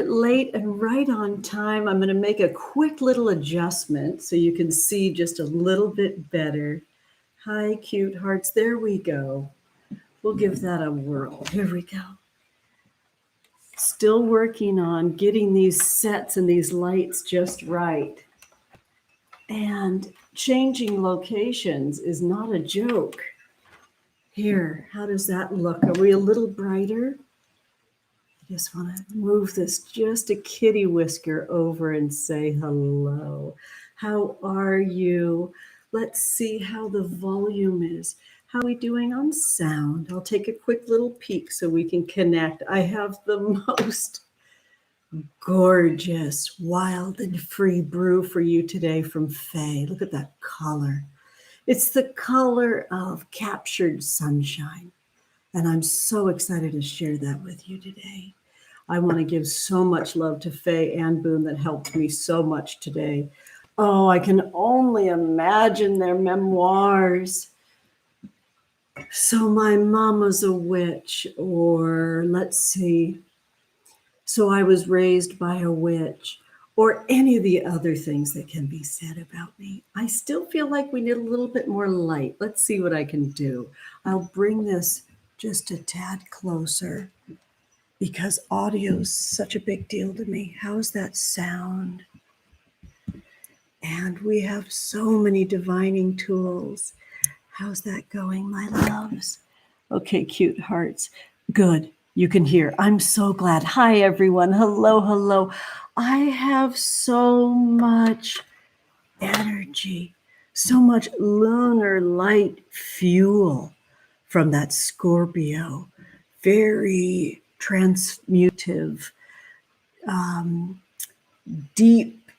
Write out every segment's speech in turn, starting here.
Late and right on time. I'm going to make a quick little adjustment so you can see just a little bit better. Hi, cute hearts. There we go. We'll give that a whirl. Here we go. Still working on getting these sets and these lights just right. And changing locations is not a joke. Here, how does that look? Are we a little brighter? I just want to move this just a kitty whisker over and say hello. How are you? Let's see how the volume is. How are we doing on sound? I'll take a quick little peek so we can connect. I have the most gorgeous, wild and free brew for you today from Faye. Look at that color. It's the color of captured sunshine. And I'm so excited to share that with you today. I want to give so much love to Faye and Boone that helped me so much today. Oh, I can only imagine their memoirs. So my mama's a witch, or let's see. So I was raised by a witch, or any of the other things that can be said about me. I still feel like we need a little bit more light. Let's see what I can do. I'll bring this just a tad closer because audio is such a big deal to me. How's that sound? And we have so many divining tools. How's that going, my loves? Okay, cute hearts. Good. You can hear. I'm so glad. Hi, everyone. Hello, hello. I have so much energy, so much lunar light fuel from that Scorpio. Very transmutive, deep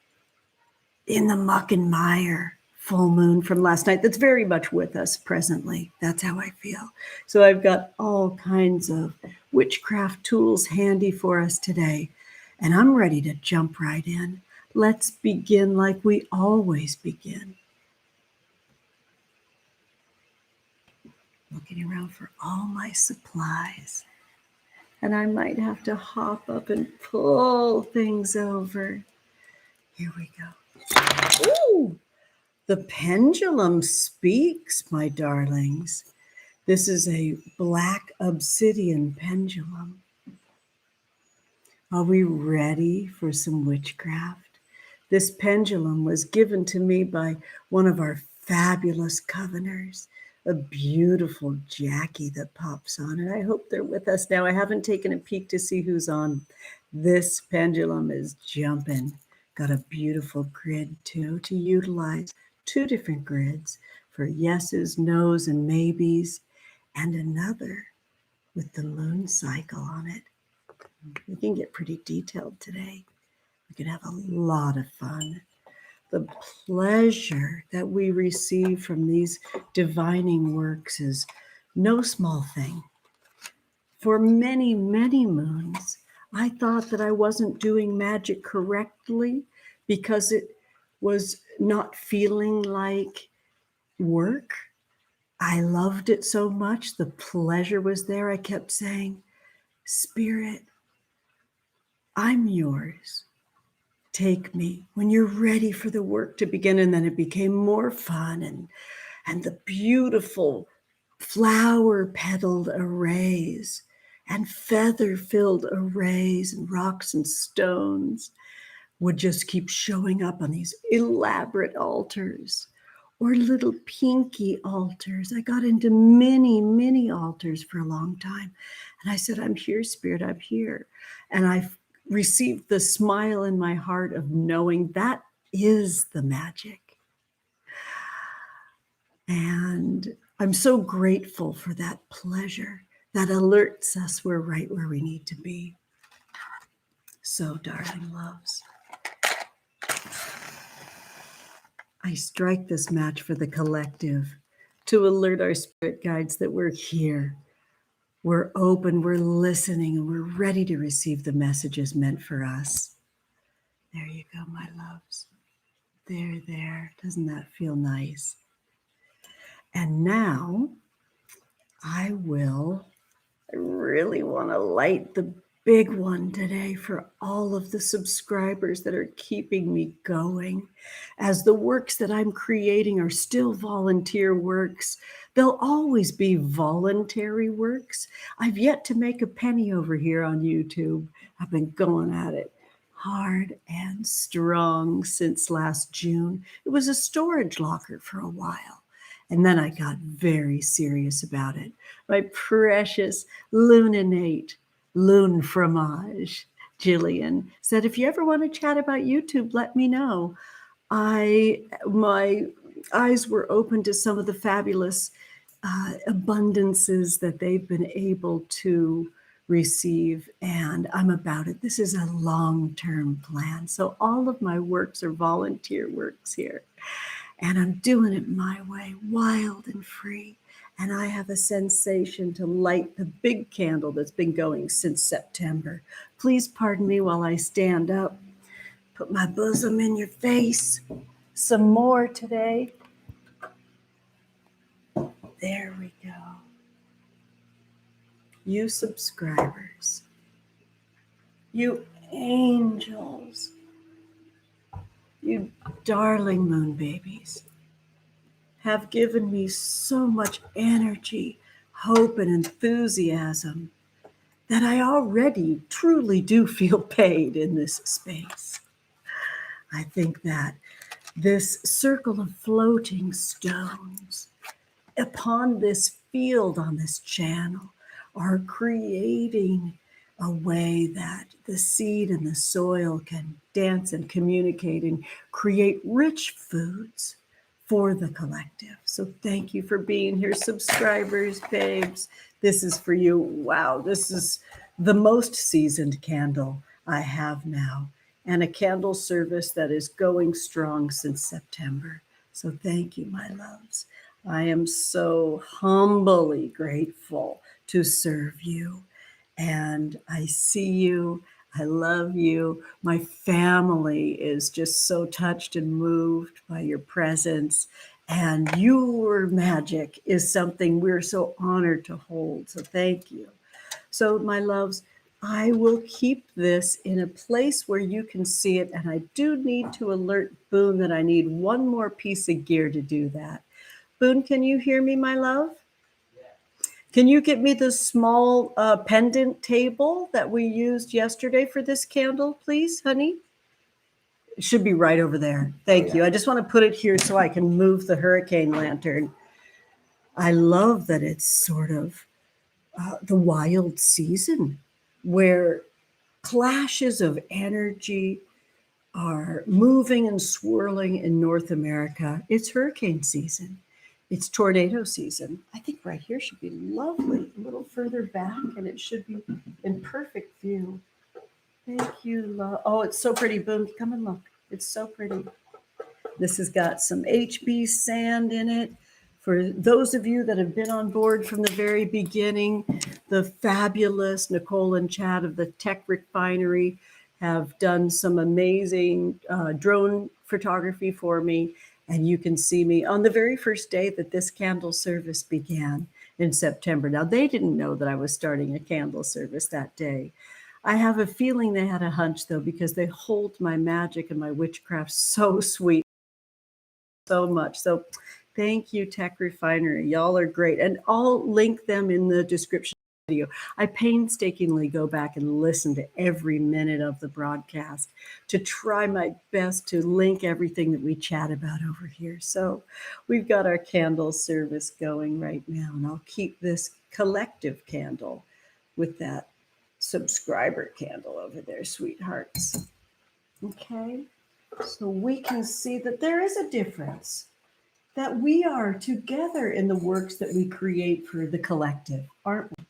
in the muck and mire full moon from last night that's very much with us presently. That's how I feel. So I've got all kinds of witchcraft tools handy for us today, and I'm ready to jump right in. Let's begin like we always begin. Looking around for all my supplies. And I might have to hop up and pull things over. Here we go. Ooh, the pendulum speaks, my darlings. This is a black obsidian pendulum. Are we ready for some witchcraft? This pendulum was given to me by one of our fabulous coveners, a beautiful Jackie that pops on, and I hope they're with us now. I haven't taken a peek to see who's on. This pendulum is jumping. Got a beautiful grid too to utilize. 2 different grids for yeses, nos, and maybes, and another with the moon cycle on it. We can get pretty detailed today. We can have a lot of fun. The pleasure that we receive from these divining works is no small thing. For many, many moons, I thought that I wasn't doing magic correctly because it was not feeling like work. I loved it so much. The pleasure was there. I kept saying, Spirit, I'm yours. Take me when you're ready for the work to begin. And then it became more fun, and the beautiful flower petaled arrays and feather filled arrays and rocks and stones would just keep showing up on these elaborate altars or little pinky altars. I got into many, many altars for a long time. And I said, I'm here, Spirit, I'm here. And I received the smile in my heart of knowing that is the magic. And I'm so grateful for that pleasure that alerts us we're right where we need to be. So, darling loves, I strike this match for the collective to alert our spirit guides that we're here. We're open, we're listening, and we're ready to receive the messages meant for us. There you go, my loves. There. Doesn't that feel nice? And now I really want to light the big one today for all of the subscribers that are keeping me going. As the works that I'm creating are still volunteer works, they'll always be voluntary works. I've yet to make a penny over here on YouTube. I've been going at it hard and strong since last June. It was a storage locker for a while. And then I got very serious about it. My precious Luninate Loon Fromage, Jillian, said, if you ever want to chat about YouTube, let me know. My eyes were open to some of the fabulous abundances that they've been able to receive, and I'm about it. This is a long-term plan. So all of my works are volunteer works here, and I'm doing it my way, wild and free. And I have a sensation to light the big candle that's been going since September. Please pardon me while I stand up. Put my bosom in your face. Some more today. There we go. You subscribers, you angels, you darling moon babies, have given me so much energy, hope, and enthusiasm that I already truly do feel paid in this space. I think that this circle of floating stones upon this field on this channel are creating a way that the seed and the soil can dance and communicate and create rich foods for the collective. So thank you for being here, subscribers, babes. This is for you. Wow, this is the most seasoned candle I have now, and a candle service that is going strong since September. So thank you, my loves. I am so humbly grateful to serve you, and I see you. I love you. My family is just so touched and moved by your presence, and your magic is something we're so honored to hold. So thank you. So my loves, I will keep this in a place where you can see it, and I do need to alert Boone that I need one more piece of gear to do that. Boone, can you hear me, my love? Can you get me the small pendant table that we used yesterday for this candle, please, honey? It should be right over there. Thank you. I just want to put it here so I can move the hurricane lantern. I love that it's sort of the wild season where clashes of energy are moving and swirling in North America. It's hurricane season. It's tornado season. I think right here should be lovely. A little further back, and it should be in perfect view. Thank you, love. Oh, it's so pretty. Boom, come and look. It's so pretty. This has got some HB sand in it. For those of you that have been on board from the very beginning, the fabulous Nicole and Chad of the Tech Refinery have done some amazing drone photography for me. And you can see me on the very first day that this candle service began in September. Now, they didn't know that I was starting a candle service that day. I have a feeling they had a hunch, though, because they hold my magic and my witchcraft so sweet, so much. So thank you, Tech Refinery. Y'all are great. And I'll link them in the description video. I painstakingly go back and listen to every minute of the broadcast to try my best to link everything that we chat about over here. So we've got our candle service going right now, and I'll keep this collective candle with that subscriber candle over there, sweethearts. Okay, so we can see that there is a difference, that we are together in the works that we create for the collective, aren't we?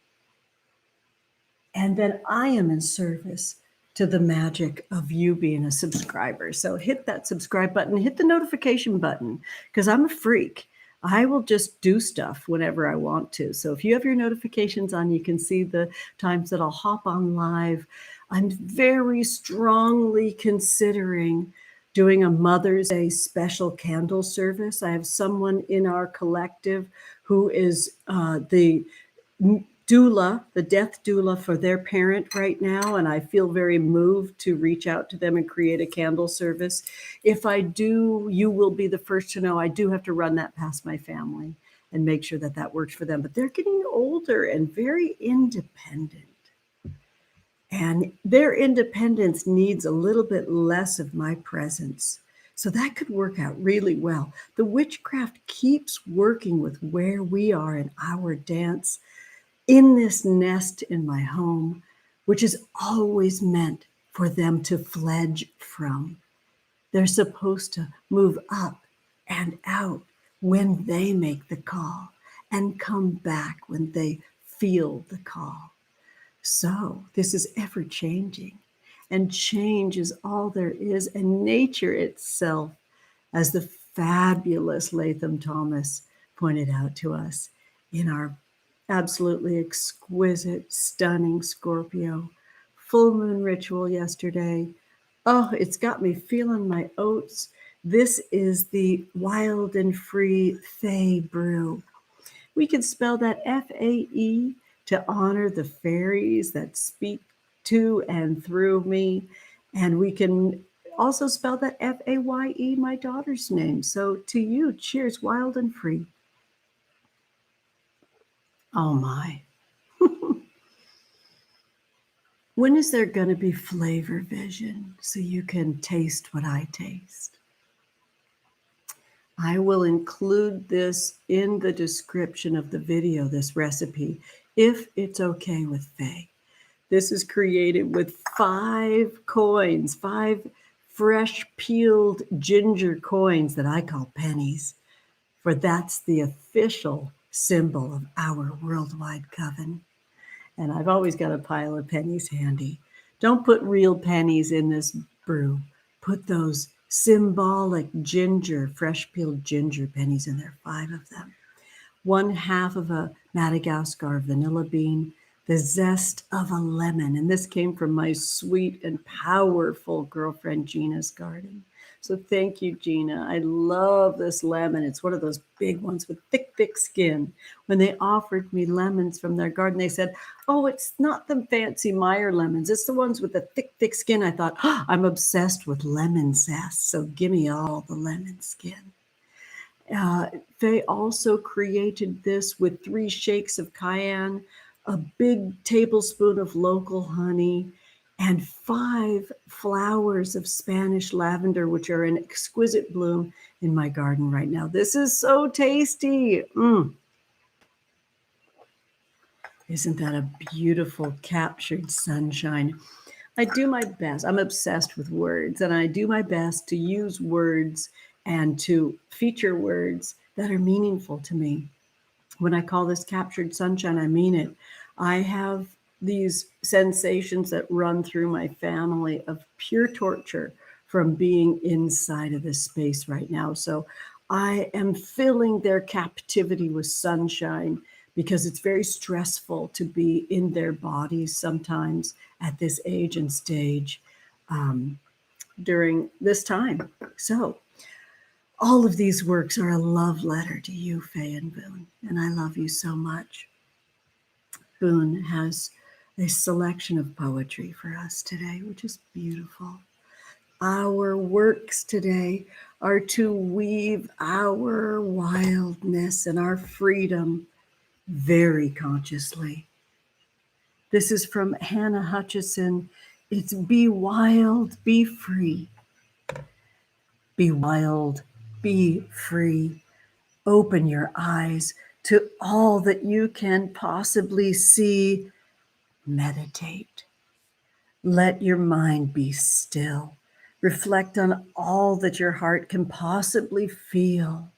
And then I am in service to the magic of you being a subscriber. So hit that subscribe button, hit the notification button, because I'm a freak. I will just do stuff whenever I want to. So if you have your notifications on, you can see the times that I'll hop on live. I'm very strongly considering doing a Mother's Day special candle service. I have someone in our collective who is the doula, the death doula for their parent right now, and I feel very moved to reach out to them and create a candle service. If I do, you will be the first to know. I do have to run that past my family and make sure that that works for them. But they're getting older and very independent. And their independence needs a little bit less of my presence. So that could work out really well. The witchcraft keeps working with where we are in our dance in this nest in my home, which is always meant for them to fledge from. They're supposed to move up and out when they make the call and come back when they feel the call. So this is ever changing, and change is all there is, and nature itself, as the fabulous Latham Thomas pointed out to us in our absolutely exquisite, stunning Scorpio full moon ritual yesterday. Oh, it's got me feeling my oats. This is the Wild and Free Fae Brew. We could spell that F-A-E to honor the fairies that speak to and through me. And we can also spell that F-A-Y-E, my daughter's name. So to you, cheers, wild and free. Oh my. When is there going to be flavor vision so you can taste what I taste? I will include this in the description of the video, this recipe, if it's okay with Faye. This is created with 5 coins, 5 fresh peeled ginger coins that I call pennies, for that's the official symbol of our worldwide coven. And I've always got a pile of pennies handy. Don't put real pennies in this brew. Put those symbolic ginger, fresh peeled ginger pennies in there, 5 of them. 1/2 of a Madagascar vanilla bean, the zest of a lemon. And this came from my sweet and powerful girlfriend, Gina's garden. So thank you, Gina. I love this lemon. It's one of those big ones with thick, thick skin. When they offered me lemons from their garden, they said, oh, it's not the fancy Meyer lemons. It's the ones with the thick, thick skin. I thought, oh, I'm obsessed with lemon zest. So give me all the lemon skin. They also created this with 3 shakes of cayenne, a big tablespoon of local honey, and 5 flowers of Spanish lavender, which are in exquisite bloom in my garden right now. This is so tasty. Isn't that a beautiful captured sunshine? I do my best. I'm obsessed with words, and I do my best to use words and to feature words that are meaningful to me. When I call this captured sunshine, I mean it. I have these sensations that run through my family of pure torture from being inside of this space right now. So I am filling their captivity with sunshine because it's very stressful to be in their bodies sometimes at this age and stage during this time. So all of these works are a love letter to you, Faye and Boone, and I love you so much. Boone has a selection of poetry for us today, which is beautiful. Our works today are to weave our wildness and our freedom very consciously. This is from Hannah Hutchison. It's be wild, be free. Be wild, be free. Open your eyes to all that you can possibly see. Meditate. Let your mind be still. Reflect on all that your heart can possibly feel.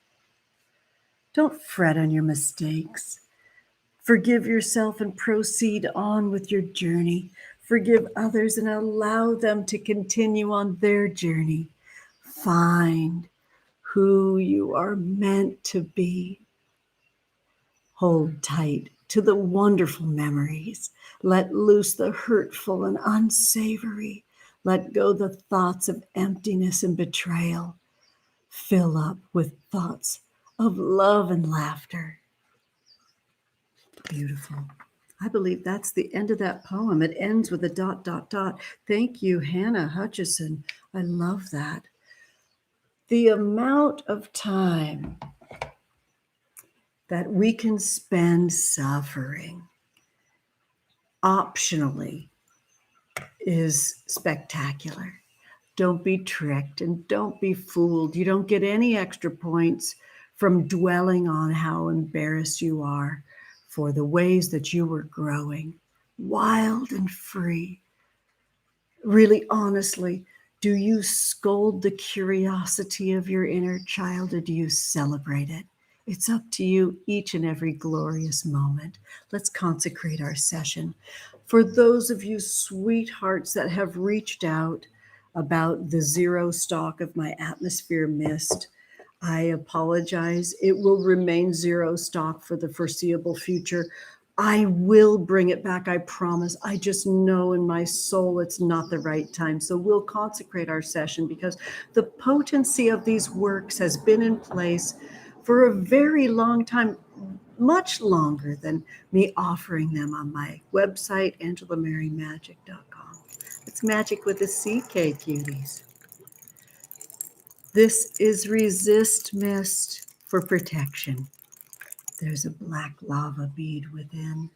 Don't fret on your mistakes. Forgive yourself and proceed on with your journey. Forgive others and allow them to continue on their journey. Find who you are meant to be. Hold tight to the wonderful memories. Let loose the hurtful and unsavory. Let go the thoughts of emptiness and betrayal. Fill up with thoughts of love and laughter. Beautiful. I believe that's the end of that poem. It ends with a ... Thank you, Hannah Hutchison. I love that. The amount of time that we can spend suffering optionally is spectacular. Don't be tricked and don't be fooled. You don't get any extra points from dwelling on how embarrassed you are for the ways that you were growing, wild and free. Really, honestly, do you scold the curiosity of your inner child or do you celebrate it? It's up to you each and every glorious moment. Let's consecrate our session. For those of you sweethearts that have reached out about the zero stock of my atmosphere mist, I apologize. It will remain zero stock for the foreseeable future. I will bring it back, I promise. I just know in my soul it's not the right time. So we'll consecrate our session because the potency of these works has been in place for a very long time, much longer than me offering them on my website, AngelaMaryMagic.com. It's magic with a CK, cuties. This is resist mist for protection. There's a black lava bead within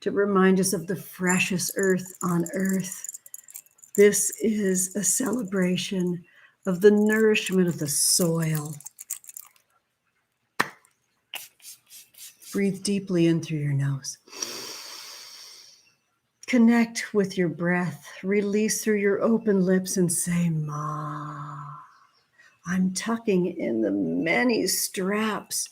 to remind us of the freshest earth on earth. This is a celebration of the nourishment of the soil. Breathe deeply in through your nose. Connect with your breath. Release through your open lips and say, Ma. I'm tucking in the many straps.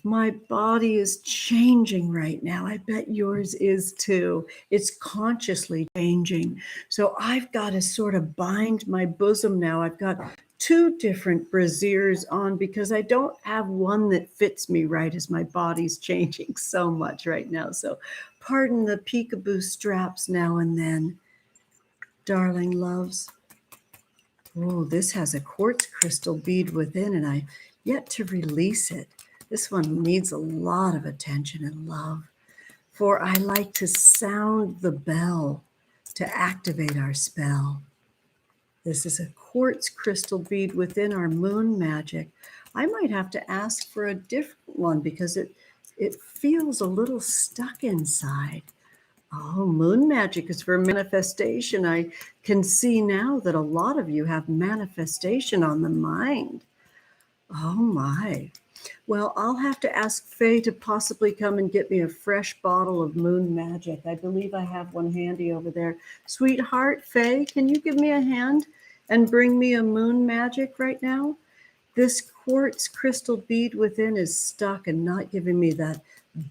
My body is changing right now. I bet yours is too. It's consciously changing. So I've got to sort of bind my bosom now. I've got 2 different brasiers on because I don't have one that fits me right as my body's changing so much right now. So pardon the peekaboo straps now and then. Darling loves. Oh, this has a quartz crystal bead within and I've yet to release it. This one needs a lot of attention and love, for I like to sound the bell to activate our spell. This is a quartz crystal bead within our moon magic. I might have to ask for a different one because it feels a little stuck inside. Oh, moon magic is for manifestation. I can see now that a lot of you have manifestation on the mind. Oh my. Well, I'll have to ask Faye to possibly come and get me a fresh bottle of moon magic. I believe I have one handy over there. Sweetheart, Faye, can you give me a hand and bring me a moon magic right now? This quartz crystal bead within is stuck and not giving me that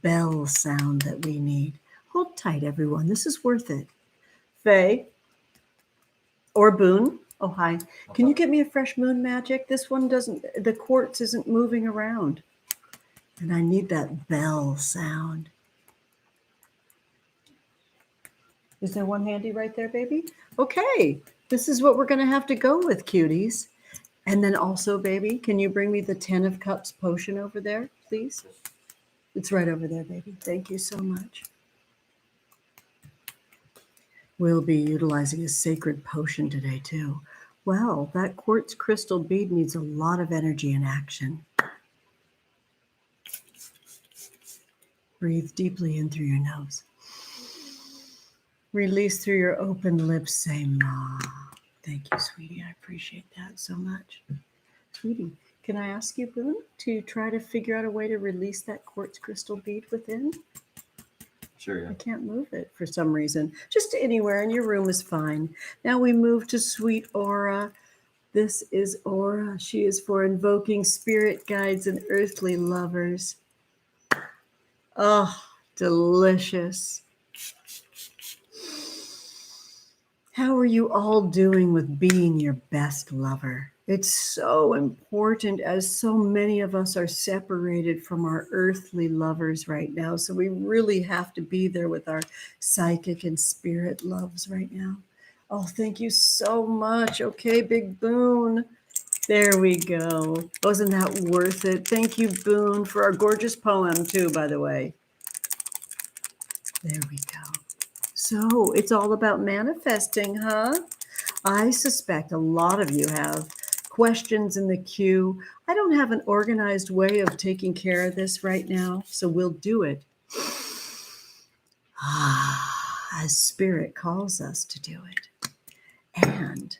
bell sound that we need. Hold tight, everyone. This is worth it. Faye or Boone. Oh, hi. Can you get me a fresh moon magic? This one doesn't, the quartz isn't moving around. And I need that bell sound. Is there one handy right there, baby? Okay. This is what we're going to have to go with, cuties. And then also, baby, can you bring me the 10 of Cups potion over there, please? It's right over there, baby. Thank you so much. We'll be utilizing a sacred potion today, too. Well, that quartz crystal bead needs a lot of energy and action. Breathe deeply in through your nose. Release through your open lips. Say, Ma. Thank you, sweetie. I appreciate that so much. Sweetie, can I ask you, Boone, to try to figure out a way to release that quartz crystal bead within? Sure, yeah. I can't move it for some reason. Just anywhere in your room is fine. Now we move to Sweet Aura. This is Aura. She is for invoking spirit guides and earthly lovers. Oh, delicious. How are you all doing with being your best lover? It's so important as so many of us are separated from our earthly lovers right now. So we really have to be there with our psychic and spirit loves right now. Oh, thank you so much. Okay, Big Boone. There we go. Wasn't that worth it? Thank you, Boone, for our gorgeous poem too, by the way. There we go. So it's all about manifesting, huh? I suspect a lot of you have questions in the queue. I don't have an organized way of taking care of this right now, so we'll do it as Spirit calls us to do it. And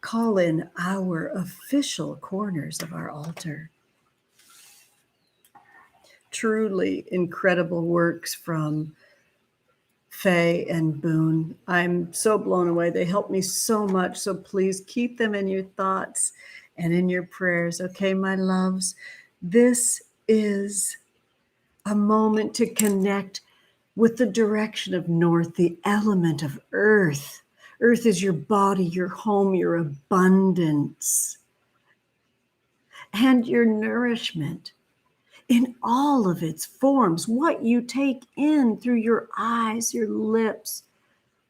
call in our official corners of our altar. Truly incredible works from Faye and Boone. I'm so blown away. They help me so much. So please keep them in your thoughts and in your prayers. Okay, my loves, this is a moment to connect with the direction of north, the element of earth. Earth is your body, your home, your abundance, and your nourishment in all of its forms. What you take in through your eyes, your lips,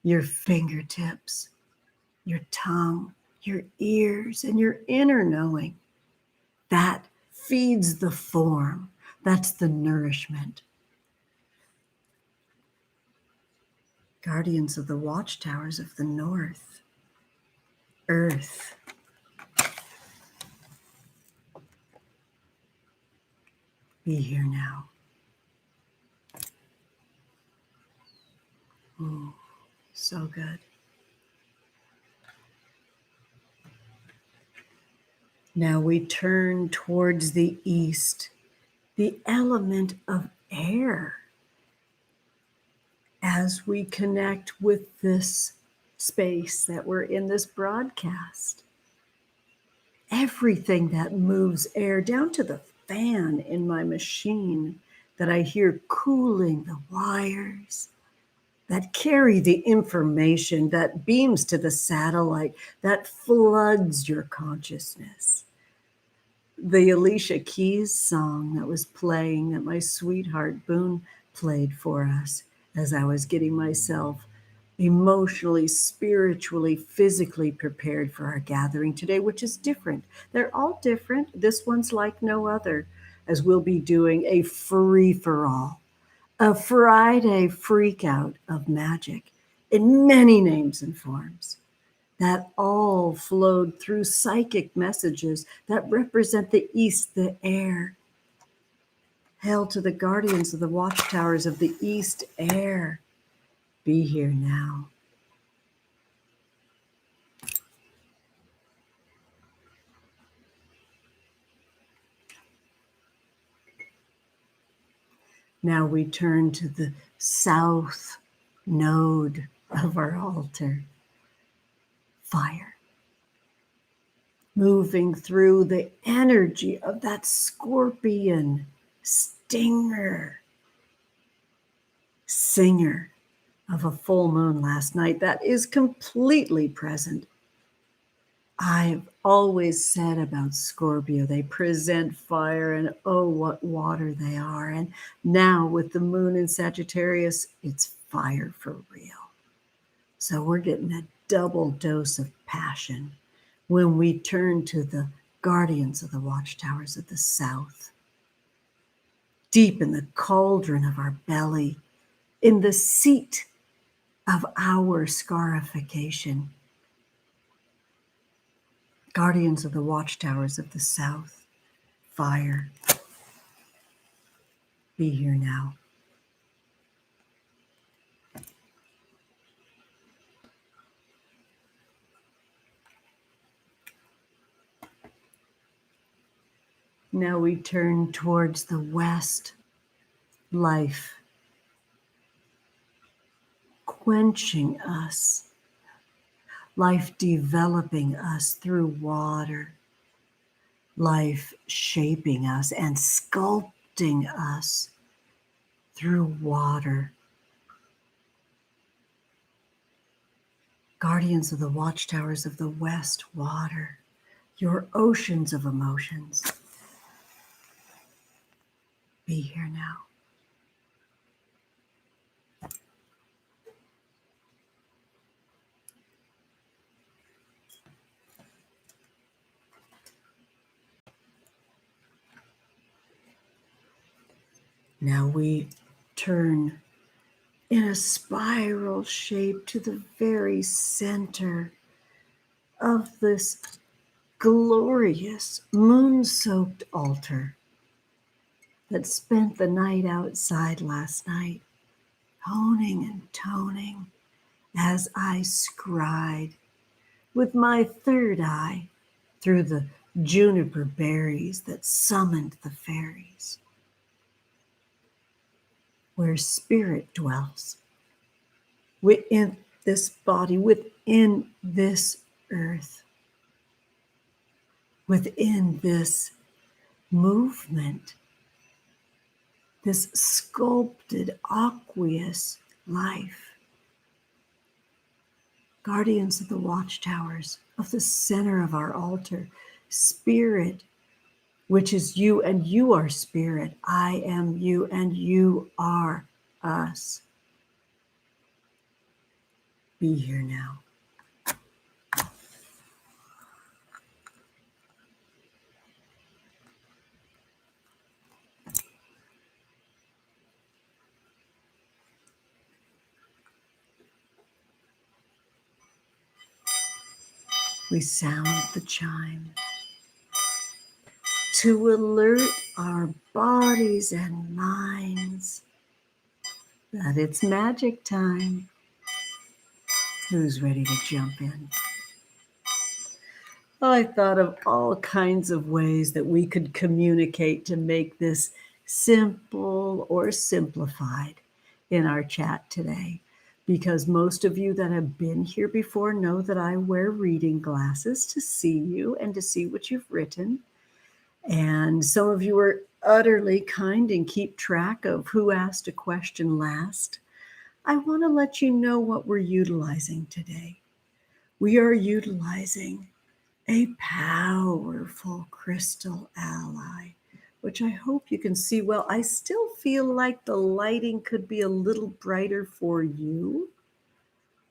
your fingertips, your tongue, your ears, and your inner knowing. That feeds the form. That's the nourishment. Guardians of the watchtowers of the north. Earth. Be here now. Oh, so good. Now we turn towards the east, the element of air, as we connect with this space that we're in, this broadcast. Everything that moves air, down to the fan in my machine that I hear cooling the wires, that carry the information, that beams to the satellite, that floods your consciousness. The Alicia Keys song that was playing, that my sweetheart Boone played for us as I was getting myself emotionally, spiritually, physically prepared for our gathering today, which is different. They're all different. This one's like no other, as we'll be doing a free-for-all, a Friday freak out of magic in many names and forms that all flowed through psychic messages that represent the east, the air. Hail to the guardians of the watchtowers of the east air. Be here now. Now we turn to the south node of our altar. Fire. Moving through the energy of that scorpion stinger, singer of a full moon last night that is completely present. I've always said about Scorpio, they present fire, and oh, what water they are. And now with the moon in Sagittarius, it's fire for real. So we're getting a double dose of passion when we turn to the guardians of the watchtowers of the south. Deep in the cauldron of our belly, in the seat of our scarification. Guardians of the watchtowers of the south, fire, be here now. Now we turn towards the west, life, quenching us, life developing us through water, life shaping us and sculpting us through water. Guardians of the watchtowers of the west, water, your oceans of emotions. Be here now. Now we turn in a spiral shape to the very center of this glorious moon-soaked altar that spent the night outside last night, honing and toning as I scried with my third eye through the juniper berries that summoned the fairies, where spirit dwells within this body, within this earth, within this movement, this sculpted aqueous life. Guardians of the watchtowers of the center of our altar, spirit, which is you and you are spirit. I am you and you are us. Be here now. We sound the chime to alert our bodies and minds that it's magic time. Who's ready to jump in? I thought of all kinds of ways that we could communicate to make this simple or simplified in our chat today, because most of you that have been here before know that I wear reading glasses to see you and to see what you've written. And some of you are utterly kind and keep track of who asked a question last. I want to let you know what we're utilizing today. We are utilizing a powerful crystal ally, which I hope you can see well. I still feel like the lighting could be a little brighter for you.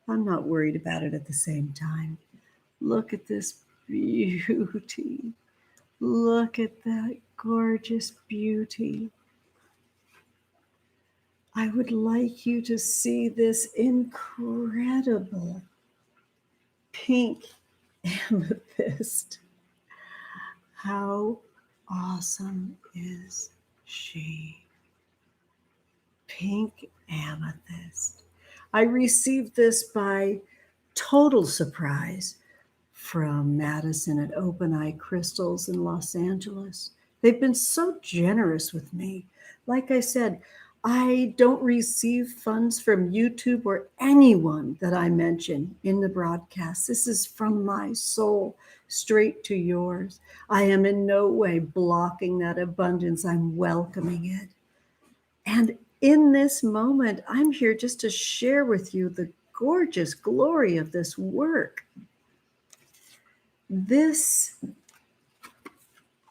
I'm not worried about it at the same time. Look at this beauty. Look at that gorgeous beauty. I would like you to see this incredible pink amethyst. How awesome is she? Pink amethyst. I received this by total surprise from Madison at Open Eye Crystals in Los Angeles. They've been so generous with me. Like I said, I don't receive funds from YouTube or anyone that I mention in the broadcast. This is from my soul, straight to yours. I am in no way blocking that abundance. I'm welcoming it. And in this moment, I'm here just to share with you the gorgeous glory of this work. This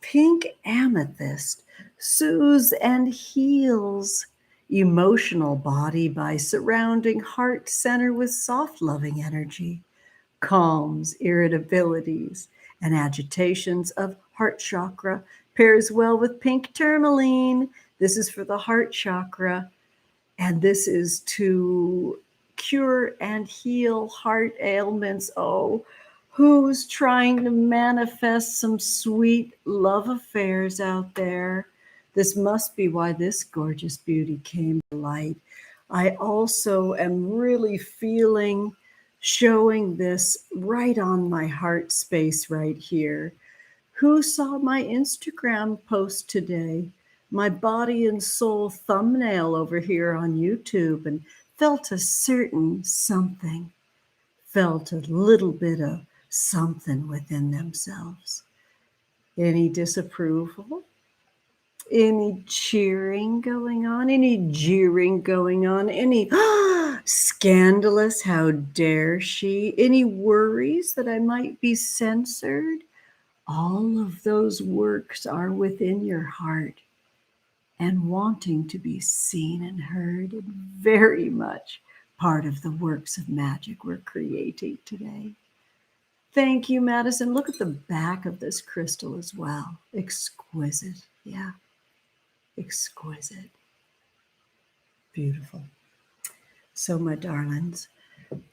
pink amethyst soothes and heals emotional body by surrounding heart center with soft loving energy, calms irritabilities and agitations of heart chakra, pairs well with pink tourmaline. This is for the heart chakra, and this is to cure and heal heart ailments. Oh, who's trying to manifest some sweet love affairs out there? This must be why this gorgeous beauty came to light. I also am really feeling showing this right on my heart space right here. Who saw my Instagram post today? My body and soul thumbnail over here on YouTube, and felt a certain something, felt a little bit of something within themselves. Any disapproval? Any cheering going on? Any jeering going on? Any scandalous, how dare she? Any worries that I might be censored? All of those works are within your heart and wanting to be seen and heard, and very much part of the works of magic we're creating today. Thank you, Madison. Look at the back of this crystal as well. Exquisite. Yeah. Exquisite. Beautiful. So, my darlings,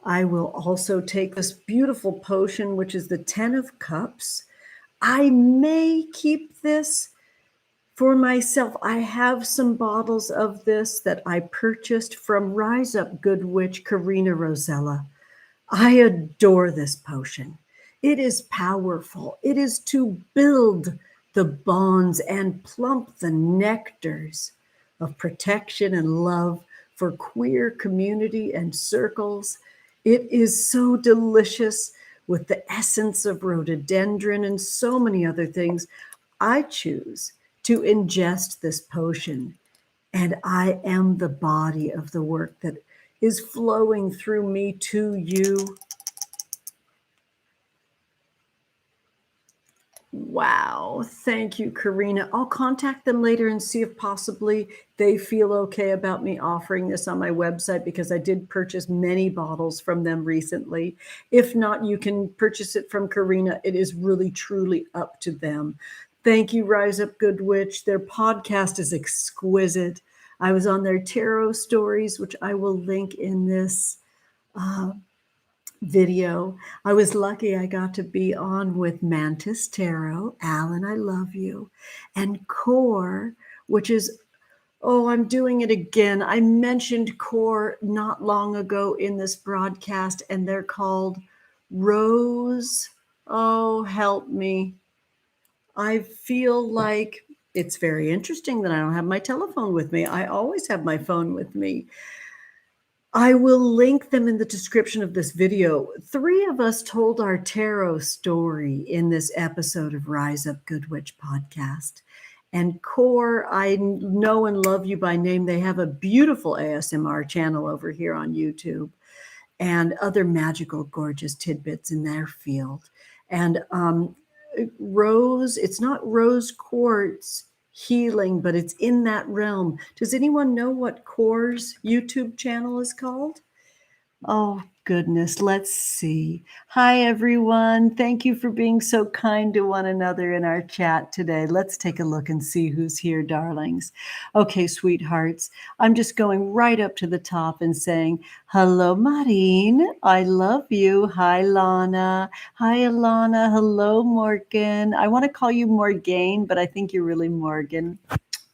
I will also take this beautiful potion, which is the 10 of Cups. I may keep this for myself. I have some bottles of this that I purchased from Rise Up Good Witch, Karina Rosella. I adore this potion. It is powerful. It is to build the bonds and plump the nectars of protection and love for queer community and circles. It is so delicious with the essence of rhododendron and so many other things. I choose to ingest this potion, and I am the body of the work that is flowing through me to you. Wow. Thank you, Karina. I'll contact them later and see if possibly they feel okay about me offering this on my website, because I did purchase many bottles from them recently. If not, you can purchase it from Karina. It is really, truly up to them. Thank you, Rise Up Good Witch. Their podcast is exquisite. I was on their tarot stories, which I will link in this video. I was lucky I got to be on with Mantis Tarot, Alan, I love you, and Core, which is, oh, I'm doing it again. I mentioned Core not long ago in this broadcast, and they're called Rose. Oh, help me. I feel like it's very interesting that I don't have my telephone with me. I always have my phone with me. I will link them in the description of this video. 3 of us told our tarot story in this episode of Rise Up Good Witch podcast. And Core, I know and love you by name. They have a beautiful ASMR channel over here on YouTube and other magical, gorgeous tidbits in their field. And Rose, it's not rose quartz healing, but it's in that realm. Does anyone know what Core's YouTube channel is called? Oh, goodness. Let's see. Hi, everyone. Thank you for being so kind to one another in our chat today. Let's take a look and see who's here, darlings. Okay, sweethearts. I'm just going right up to the top and saying, hello, Marine. I love you. Hi, Lana. Hi, Alana. Hello, Morgan. I want to call you Morgane, but I think you're really Morgan.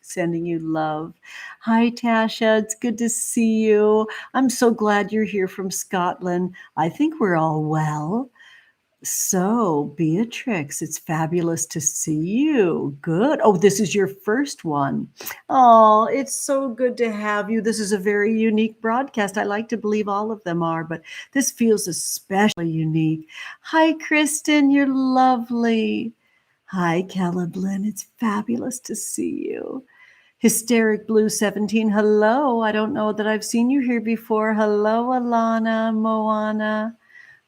Sending you love. Hi, Tasha. It's good to see you. I'm so glad you're here from Scotland. I think we're all well. So, Beatrix, it's fabulous to see you. Good. Oh, this is your first one. Oh, it's so good to have you. This is a very unique broadcast. I like to believe all of them are, but this feels especially unique. Hi, Kristen. You're lovely. Hi, Calablin. It's fabulous to see you. Hysteric Blue 17, hello. I don't know that I've seen you here before. Hello, Alana, Moana.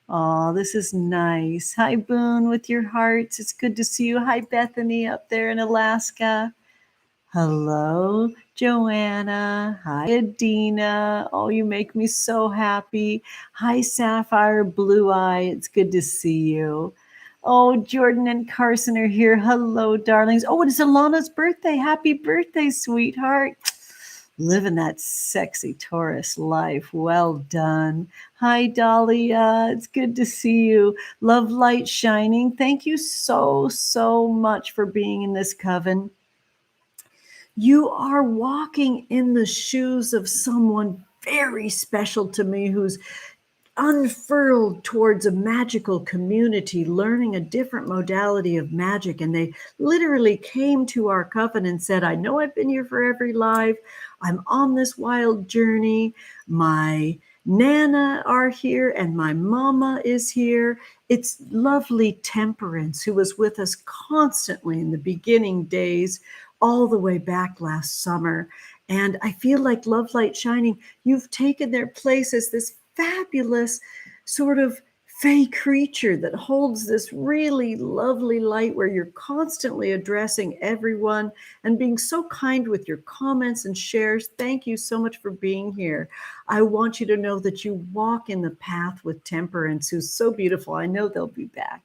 Oh, this is nice. Hi, Boone, with your hearts. It's good to see you. Hi, Bethany up there in Alaska. Hello, Joanna. Hi, Adina. Oh, you make me so happy. Hi, Sapphire Blue Eye. It's good to see you. Oh, Jordan and Carson are here. Hello, darlings. Oh, it's Alana's birthday. Happy birthday, sweetheart. Living that sexy Taurus life. Well done. Hi, Dahlia. It's good to see you. Love Light Shining. Thank you so, so much for being in this coven. You are walking in the shoes of someone very special to me who's unfurled towards a magical community, learning a different modality of magic. And they literally came to our coven and said, I know I've been here for every life. I'm on this wild journey. My Nana are here and my mama is here. It's lovely Temperance, who was with us constantly in the beginning days, all the way back last summer. And I feel like Love Light Shining, you've taken their place as this fabulous sort of fey creature that holds this really lovely light where you're constantly addressing everyone and being so kind with your comments and shares. Thank you so much for being here. I want you to know that you walk in the path with Temperance, who's so beautiful. I know they'll be back.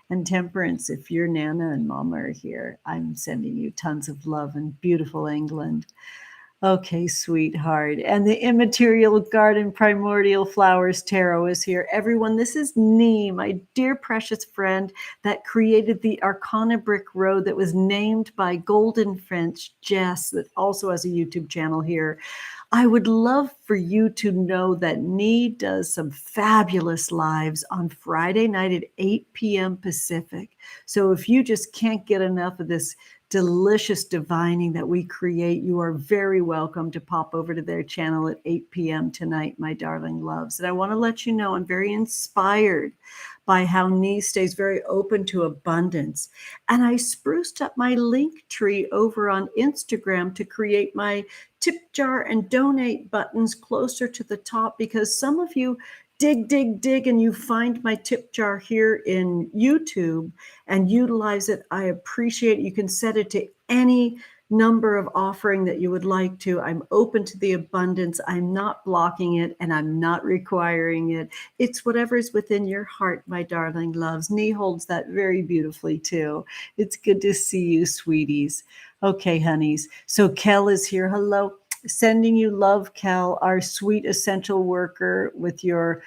And Temperance, if your Nana and Mama are here, I'm sending you tons of love in beautiful England. Okay, sweetheart. And the Immaterial Garden Primordial Flowers Tarot is here. Everyone, this is Nee, my dear precious friend that created the Arcana Brick Road that was named by Golden French Jess, that also has a YouTube channel here. I would love for you to know that Nee does some fabulous lives on Friday night at 8 p.m. Pacific. So if you just can't get enough of this delicious divining that we create, you are very welcome to pop over to their channel at 8 p.m. tonight, my darling loves. And I want to let you know I'm very inspired by how Nee stays very open to abundance. And I spruced up my link tree over on Instagram to create my tip jar and donate buttons closer to the top, because some of you dig, and you find my tip jar here in YouTube and utilize it. I appreciate it. You can set it to any number of offering that you would like to. I'm open to the abundance. I'm not blocking it and I'm not requiring it. It's whatever is within your heart, my darling loves. Nee holds that very beautifully too. It's good to see you, sweeties. Okay, honeys. So Kel is here. Hello. Sending you love, Kel, our sweet essential worker with your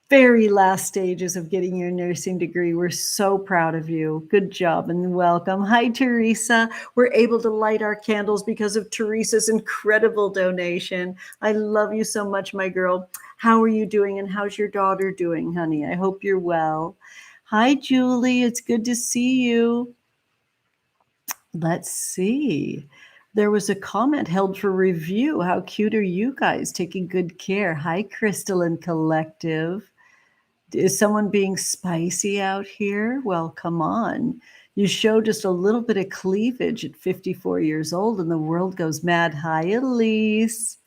very last stages of getting your nursing degree. We're so proud of you. Good job and welcome. Hi, Teresa. We're able to light our candles because of Teresa's incredible donation. I love you so much, my girl. How are you doing and how's your daughter doing, honey? I hope you're well. Hi, Julie. It's good to see you. Let's see. There was a comment held for review. How cute are you guys? Taking good care. Hi, Crystalline Collective. Is someone being spicy out here? Well, come on. You show just a little bit of cleavage at 54 years old and the world goes mad. Hi, Elise.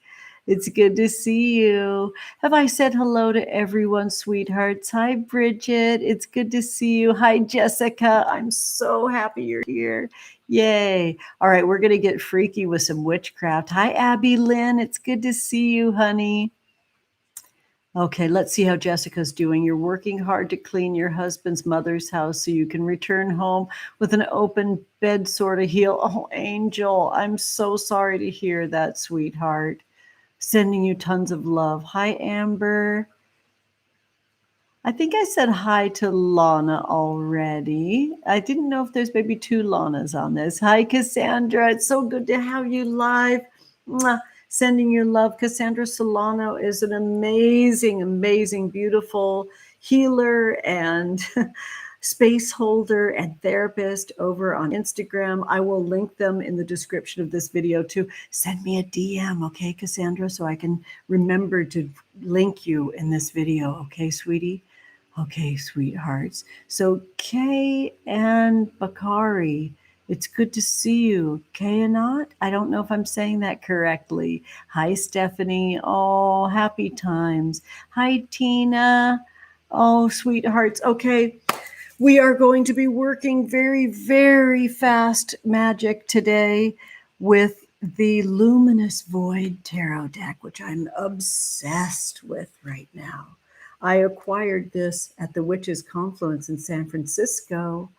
It's good to see you. Have I said hello to everyone, sweethearts? Hi, Bridget. It's good to see you. Hi, Jessica. I'm so happy you're here. Yay. All right, we're going to get freaky with some witchcraft. Hi, Abby Lynn. It's good to see you, honey. Okay, let's see how Jessica's doing. You're working hard to clean your husband's mother's house so you can return home with an open bed sort of heal. Oh, Angel, I'm so sorry to hear that, sweetheart. Sending you tons of love. Hi, Amber. I think I said hi to Lana already. I didn't know if there's maybe two Lanas on this. Hi, Cassandra. It's so good to have you live. Mwah. Sending you love. Cassandra Solano is an amazing, beautiful healer and space holder and therapist over on Instagram. I will link them in the description of this video too. Send me a DM, okay, Cassandra, so I can remember to link you in this video, okay, sweetie? Okay, sweethearts. So Kay and Bakari, it's good to see you. Kayanat, I don't know if I'm saying that correctly. Hi, Stephanie. Oh, happy times. Hi, Tina. Oh, sweethearts. Okay. We are going to be working very fast magic today with the Luminous Void Tarot deck, which I'm obsessed with right now. I acquired this at the Witches Confluence in San Francisco,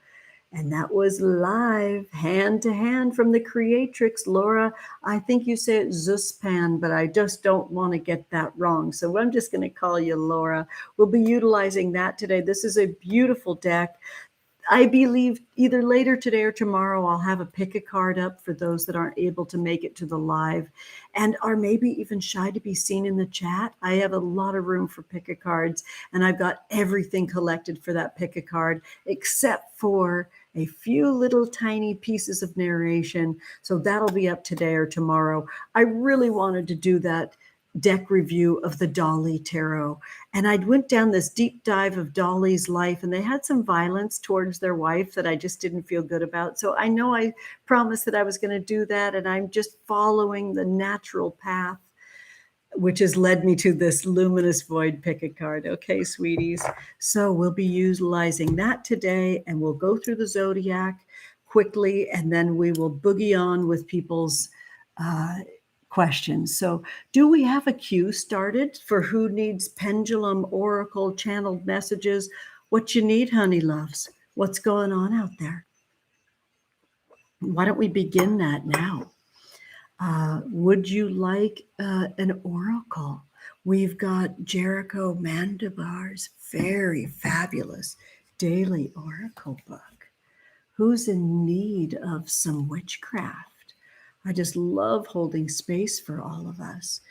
and that was live, hand to hand from the creatrix, Laura. I think you say it Zuspan, but I just don't want to get that wrong. So I'm just going to call you Laura. We'll be utilizing that today. This is a beautiful deck. I believe either later today or tomorrow, I'll have a pick a card up for those that aren't able to make it to the live and are maybe even shy to be seen in the chat. I have a lot of room for pick a cards, and I've got everything collected for that pick a card, except for a few little tiny pieces of narration. So that'll be up today or tomorrow. I really wanted to do that deck review of the Dolly Tarot. And I went down this deep dive of Dolly's life, and they had some violence towards their wife that I just didn't feel good about. So I know I promised that I was going to do that, and I'm just following the natural path, which has led me to this Luminous Void pick a card. Okay, sweeties. So we'll be utilizing that today, and we'll go through the zodiac quickly, and then we will boogie on with people's questions. So do we have a queue started for who needs pendulum, oracle, channeled messages? What you need, honey loves? What's going on out there? Why don't we begin that now? Would you like an oracle? We've got Jericho Mandibar's very fabulous daily oracle book. Who's in need of some witchcraft? I just love holding space for all of us.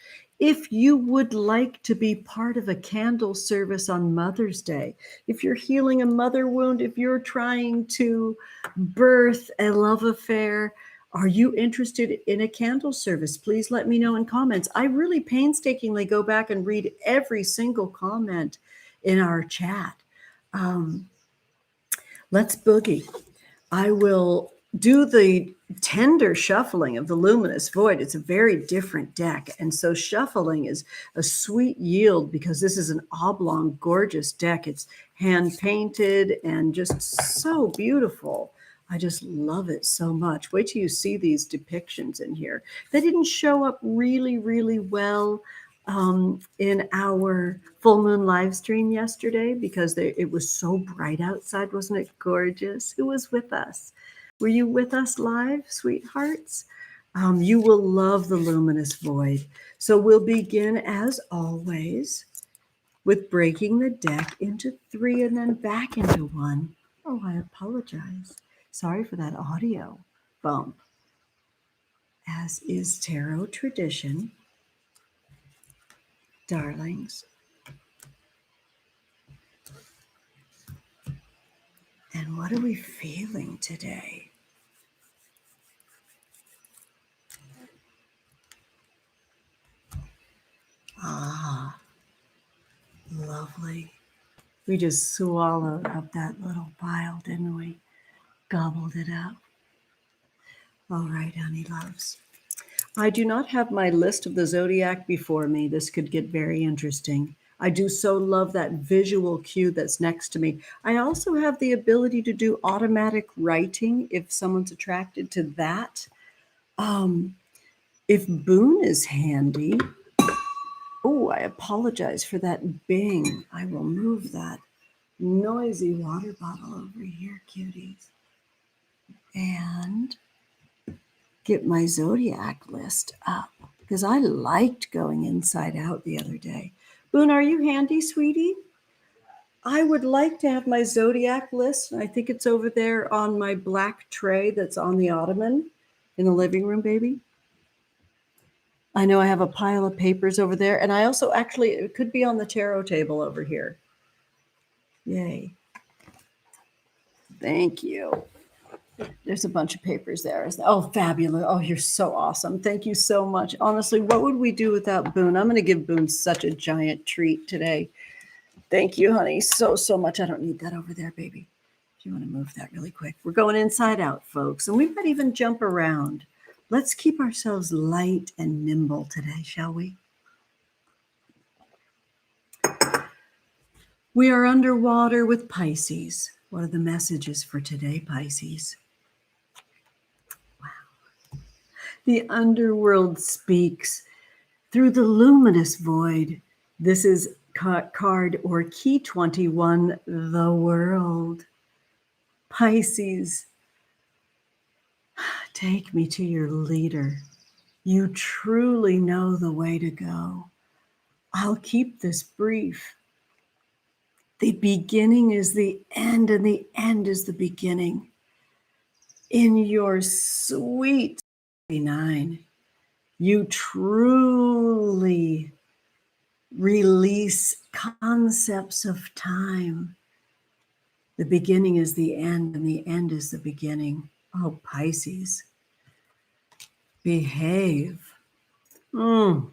If you would like to be part of a candle service on Mother's Day, if you're healing a mother wound, if you're trying to birth a love affair, are you interested in a candle service? Please let me know in comments. I really painstakingly go back and read every single comment in our chat. Let's boogie. I will do the tender shuffling of the Luminous Void. It's a very different deck. And so shuffling is a sweet yield because this is an oblong, gorgeous deck. It's hand painted and just so beautiful. I just love it so much. Wait till you see these depictions in here. They didn't show up really, really well in our full moon live stream yesterday because it was so bright outside. Wasn't it gorgeous? Who was with us? Were you with us live, sweethearts? You will love the Luminous Void. So we'll begin, as always, with breaking the deck into 3 and then back into 1. Oh, I apologize. Sorry for that audio bump. As is tarot tradition, darlings. And what are we feeling today? Ah, lovely. We just swallowed up that little pile, didn't we? Gobbled it up. All right, honey loves. I do not have my list of the zodiac before me. This could get very interesting. I do so love that visual cue that's next to me. I also have the ability to do automatic writing if someone's attracted to that. If Boone is handy. Oh, I apologize for that bing. I will move that noisy water bottle over here, cuties. And get my zodiac list up because I liked going inside out the other day. Boone, are you handy, sweetie? I would like to have my zodiac list. I think it's over there on my black tray that's on the ottoman in the living room, baby. I know I have a pile of papers over there. And I also actually, it could be on the tarot table over here. Yay. Thank you. There's a bunch of papers there. Oh, fabulous. Oh, you're so awesome. Thank you so much. Honestly, what would we do without Boone? I'm going to give Boone such a giant treat today. Thank you, honey, so much. I don't need that over there, baby. If you want to move that really quick. We're going inside out, folks, and we might even jump around. Let's keep ourselves light and nimble today, shall we? We are underwater with Pisces. What are the messages for today, Pisces? Wow. The underworld speaks through the luminous void. This is card or key 21, the world. Pisces, take me to your leader. You truly know the way to go. I'll keep this brief. The beginning is the end, and the end is the beginning. In your sweet 9, you truly release concepts of time. The beginning is the end, and the end is the beginning. Oh, Pisces, behave. Wow.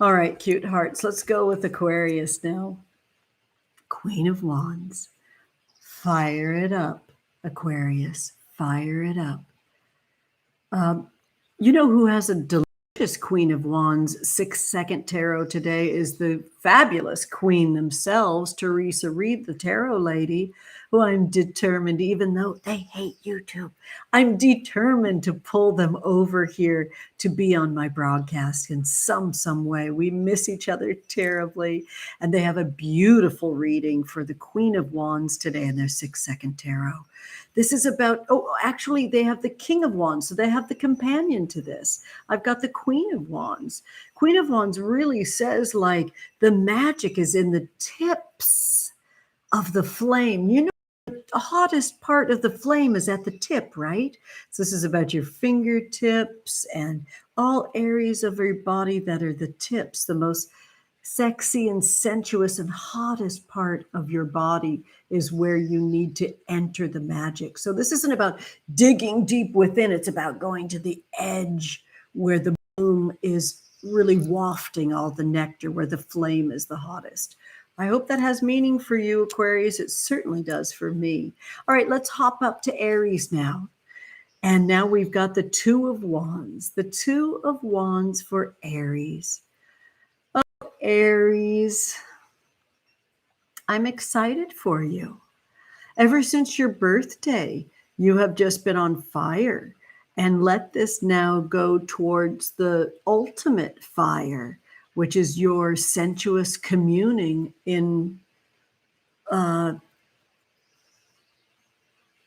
All right, cute hearts. Let's go with Aquarius now. Queen of Wands. Fire it up, Aquarius. Fire it up. You know who has a delicious Queen of Wands 6-second tarot today is the fabulous queen themselves, Teresa Reed, the tarot lady, who I'm determined, even though they hate YouTube, I'm determined to pull them over here to be on my broadcast in some way. We miss each other terribly. And they have a beautiful reading for the Queen of Wands today in their 6-second tarot. This is about, oh, actually, they have the King of Wands, so they have the companion to this. I've got the Queen of Wands. Queen of Wands really says, like, the magic is in the tips of the flame. You know, the hottest part of the flame is at the tip, right? So this is about your fingertips and all areas of your body that are the tips, the most sexy and sensuous and hottest part of your body is where you need to enter the magic. So this isn't about digging deep within. It's about going to the edge where the bloom is really wafting all the nectar, where the flame is the hottest. I hope that has meaning for you, Aquarius. It certainly does for me. All right, let's hop up to Aries now. And now we've got the Two of Wands. The Two of Wands for Aries. Aries, I'm excited for you. Ever since your birthday, you have just been on fire. And let this now go towards the ultimate fire, which is your sensuous communing in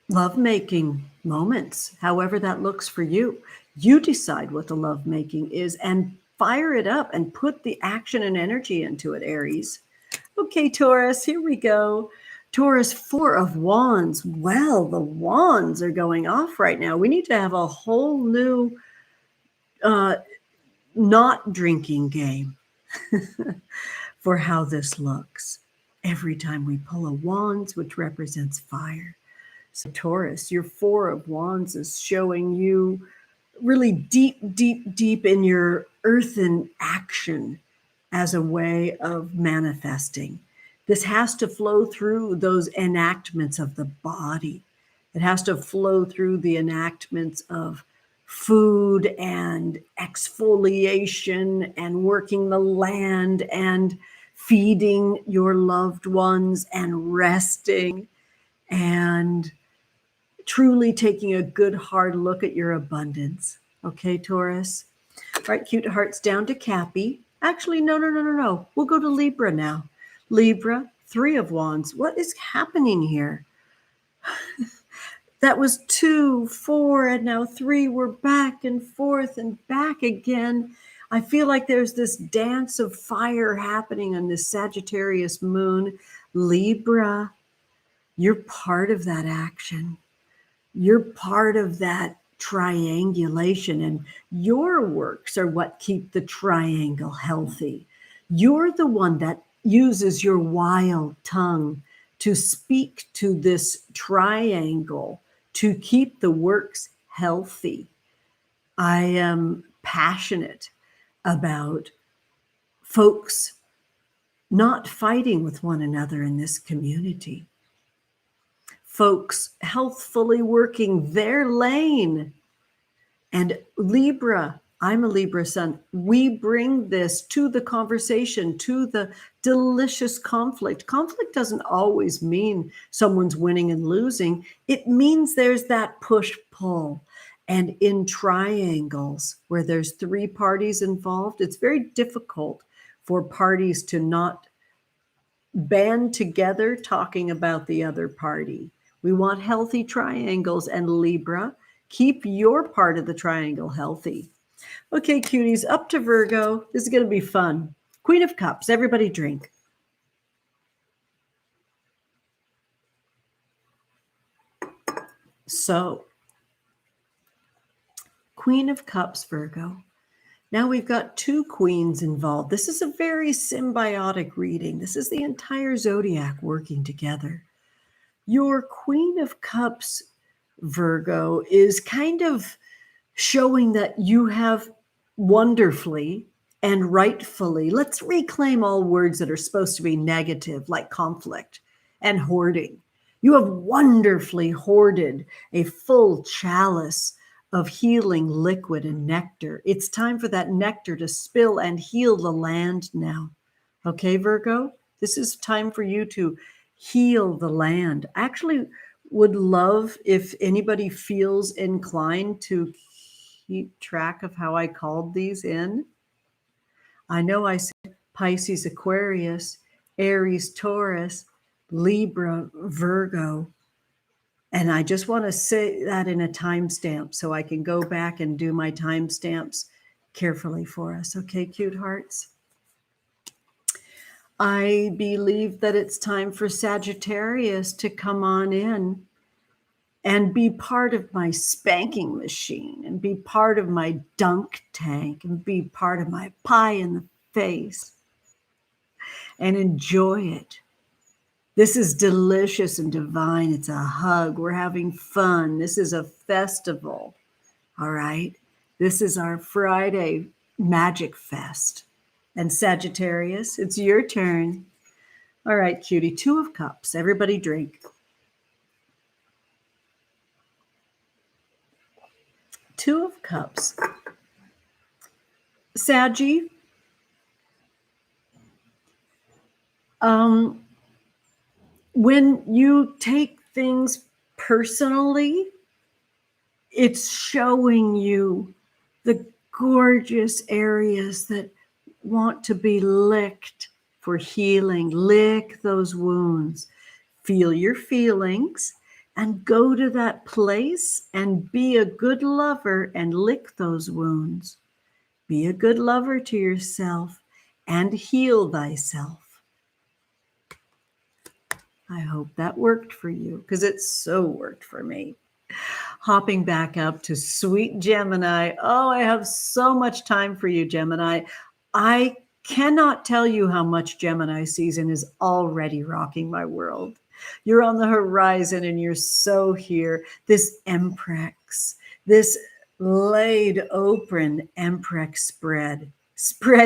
lovemaking moments, however that looks for you. You decide what the lovemaking is and fire it up and put the action and energy into it, Aries. Okay, Taurus, here we go. Taurus, Four of Wands. Well, the wands are going off right now. We need to have a whole new not drinking game for how this looks. Every time we pull a wands, which represents fire. So Taurus, your Four of Wands is showing you really deep in your earthen action as a way of manifesting. This has to flow through those enactments of the body. It has to flow through the enactments of food and exfoliation and working the land and feeding your loved ones and resting and truly taking a good hard look at your abundance. Okay, Taurus? All right, cute hearts down to Cappy. Actually, no. We'll go to Libra now. Libra, Three of Wands. What is happening here? That was 2, 4, and now 3. We're back and forth and back again. I feel like there's this dance of fire happening on this Sagittarius moon. Libra, you're part of that action. You're part of that triangulation, and your works are what keep the triangle healthy. You're the one that uses your wild tongue to speak to this triangle to keep the works healthy. I am passionate about folks not fighting with one another in this community. Folks healthfully working their lane. And Libra, I'm a Libra sun. We bring this to the conversation, to the delicious conflict. Conflict doesn't always mean someone's winning and losing. It means there's that push-pull. And in triangles where there's 3 parties involved, it's very difficult for parties to not band together talking about the other party. We want healthy triangles, and Libra, keep your part of the triangle healthy. Okay, cuties, up to Virgo. This is going to be fun. Queen of Cups, everybody drink. So, Queen of Cups, Virgo. Now we've got 2 queens involved. This is a very symbiotic reading. This is the entire zodiac working together. Your Queen of Cups, Virgo, is kind of showing that you have wonderfully and rightfully, let's reclaim all words that are supposed to be negative, like conflict and hoarding. You have wonderfully hoarded a full chalice of healing liquid and nectar. It's time for that nectar to spill and heal the land now. Okay, Virgo, this is time for you to heal the land. Actually, would love if anybody feels inclined to keep track of how I called these in. I know I said Pisces, Aquarius, Aries, Taurus, Libra, Virgo. And I just want to say that in a timestamp so I can go back and do my timestamps carefully for us. Okay, cute hearts? I believe that it's time for Sagittarius to come on in and be part of my spanking machine and be part of my dunk tank and be part of my pie in the face and enjoy it. This is delicious and divine. It's a hug. We're having fun. This is a festival. All right. This is our Friday Magic Fest. And Sagittarius, it's your turn. All right, cutie. 2 of Cups. Everybody drink. 2 of Cups. Saggy. When you take things personally, it's showing you the gorgeous areas that want to be licked for healing. Lick those wounds. Feel your feelings and go to that place and be a good lover and lick those wounds. Be a good lover to yourself and heal thyself. I hope that worked for you because it so worked for me. Hopping back up to sweet Gemini. Oh, I have so much time for you, Gemini. I cannot tell you how much Gemini season is already rocking my world. You're on the horizon and you're so here. This Emprex, this laid open Emprex spread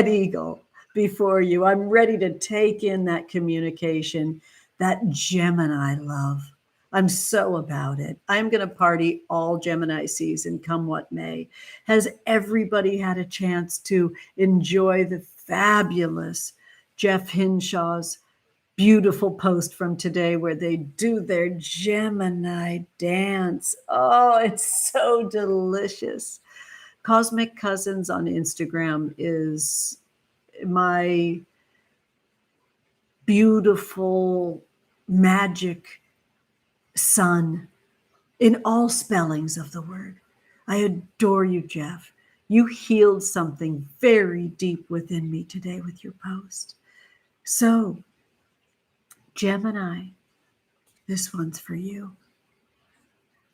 eagle before you. I'm ready to take in that communication, that Gemini love. I'm so about it. I'm going to party all Gemini season, come what may. Has everybody had a chance to enjoy the fabulous Jeff Hinshaw's beautiful post from today where they do their Gemini dance? Oh, it's so delicious. Cosmic Cousins on Instagram is my beautiful magic sun in all spellings of the word. I adore you, Jeff. You healed something very deep within me today with your post. So, Gemini, this one's for you.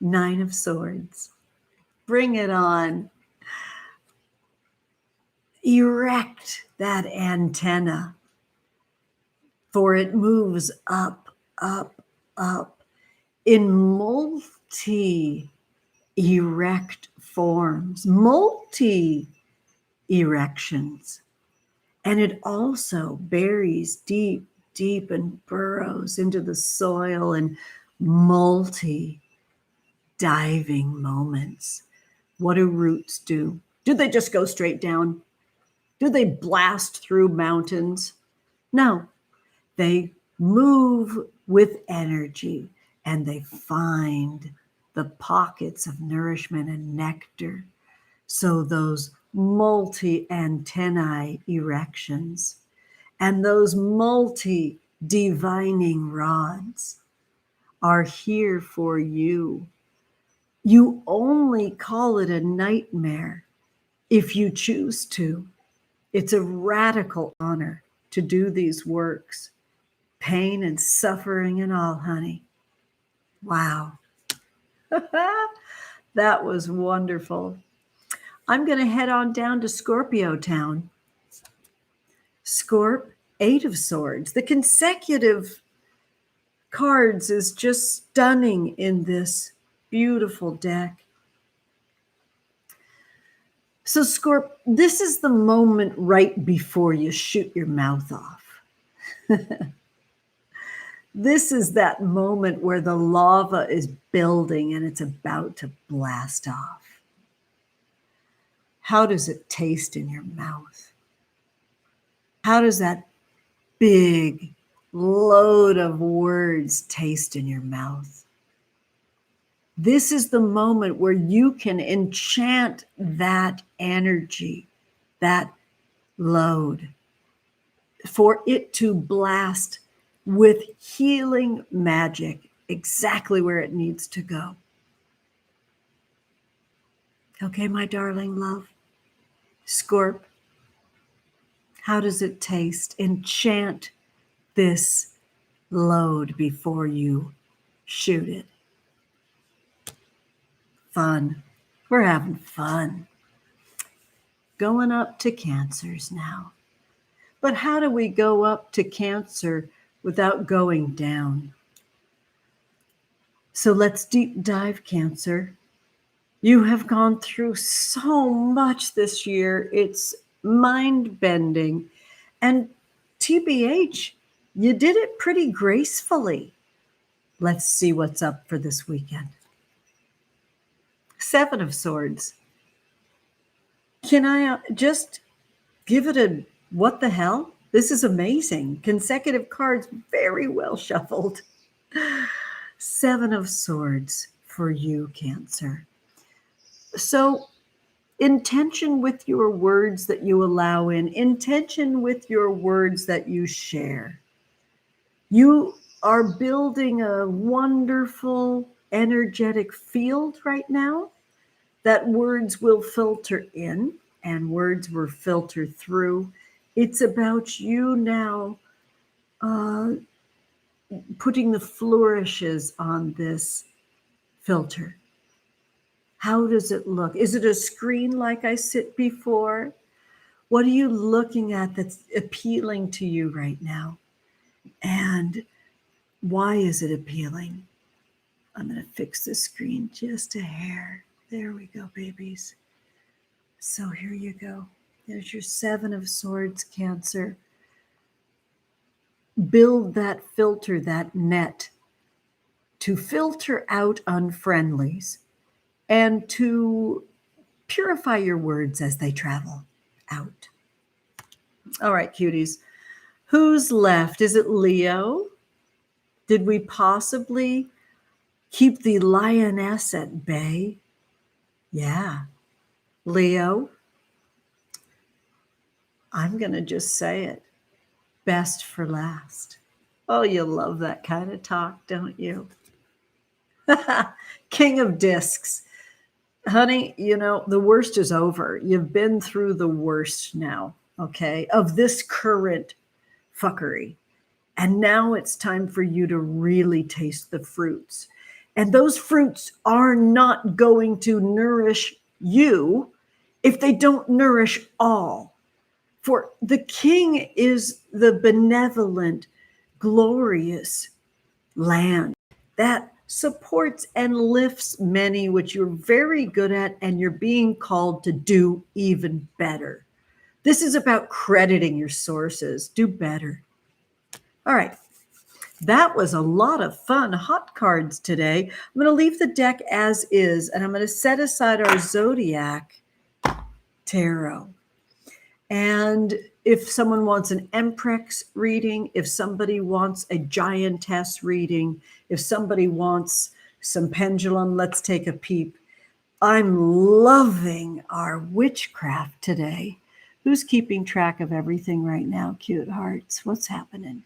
9 of Swords. Bring it on. Erect that antenna, for it moves up, up, up in multi-erect forms, multi-erections. And it also buries deep, deep and burrows into the soil in multi-diving moments. What do roots do? Do they just go straight down? Do they blast through mountains? No, they move with energy and they find the pockets of nourishment and nectar. So those multi-antennae erections and those multi-divining rods are here for you. You only call it a nightmare if you choose to. It's a radical honor to do these works. Pain and suffering and all, honey. Wow. That was wonderful. I'm going to head on down to Scorpio town. Scorp, 8 of Swords. The consecutive cards is just stunning in this beautiful deck. So Scorp, this is the moment right before you shoot your mouth off. This is that moment where the lava is building and it's about to blast off. How does it taste in your mouth? How does that big load of words taste in your mouth. This is the moment where you can enchant that energy, that load, for it to blast with healing magic exactly where it needs to go. Okay, my darling love. Scorp, how does it taste? Enchant this load before you shoot it. Fun. We're having fun. Going up to Cancers now. But how do we go up to Cancer without going down? So let's deep dive, Cancer. You have gone through so much this year. It's mind-bending. And TBH, you did it pretty gracefully. Let's see what's up for this weekend. 7 of Swords. Can I just give it a what the hell? This is amazing. Consecutive cards, very well shuffled. 7 of Swords for you, Cancer. So intention with your words that you allow in, intention with your words that you share. You are building a wonderful, energetic field right now that words will filter in and words will filter through. It's about you now putting the flourishes on this filter. How does it look? Is it a screen like I sit before? What are you looking at that's appealing to you right now? And why is it appealing? I'm going to fix the screen just a hair. There we go, babies. So here you go. There's your 7 of Swords, Cancer. Build that filter, that net, to filter out unfriendlies and to purify your words as they travel out. All right, cuties. Who's left? Is it Leo? Did we possibly keep the lioness at bay? Yeah. Leo, I'm going to just say it. Best for last. Oh, you love that kind of talk, don't you? King of Discs. Honey, you know, the worst is over. You've been through the worst now, okay, of this current fuckery. And now it's time for you to really taste the fruits. And those fruits are not going to nourish you if they don't nourish all. For the king is the benevolent, glorious land that supports and lifts many, which you're very good at, and you're being called to do even better. This is about crediting your sources. Do better. All right. That was a lot of fun. Hot cards today. I'm going to leave the deck as is, and I'm going to set aside our Zodiac Tarot. And if someone wants an Empress reading, if somebody wants a Giantess reading, if somebody wants some Pendulum, let's take a peep. I'm loving our witchcraft today. Who's keeping track of everything right now, cute hearts? What's happening?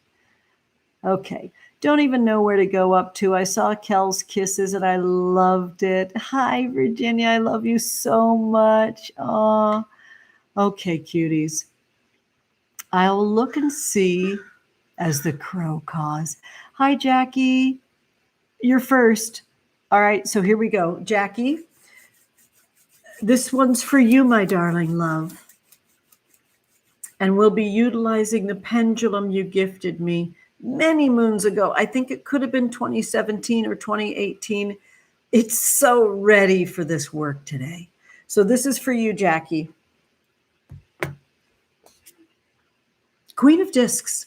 Okay, don't even know where to go up to. I saw Kel's kisses and I loved it. Hi, Virginia, I love you so much. Aw. Okay, cuties. I'll look and see as the crow caws. Hi, Jackie. You're first. All right, so here we go. Jackie, this one's for you, my darling love. And we'll be utilizing the pendulum you gifted me many moons ago. I think it could have been 2017 or 2018. It's so ready for this work today. So this is for you, Jackie. Queen of Discs.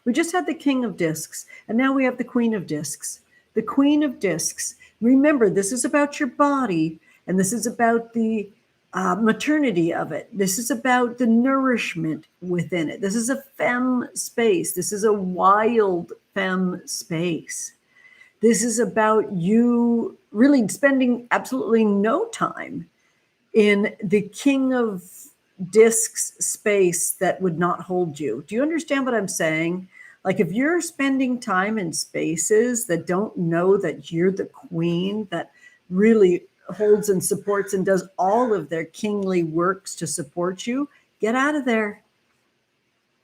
We just had the King of Discs, and now we have the Queen of Discs. The Queen of Discs. Remember, this is about your body, and this is about the maternity of it. This is about the nourishment within it. This is a femme space. This is a wild femme space. This is about you really spending absolutely no time in the King of Discs space that would not hold you. Do you understand what I'm saying? Like if you're spending time in spaces that don't know that you're the queen that really holds and supports and does all of their kingly works to support you, get out of there.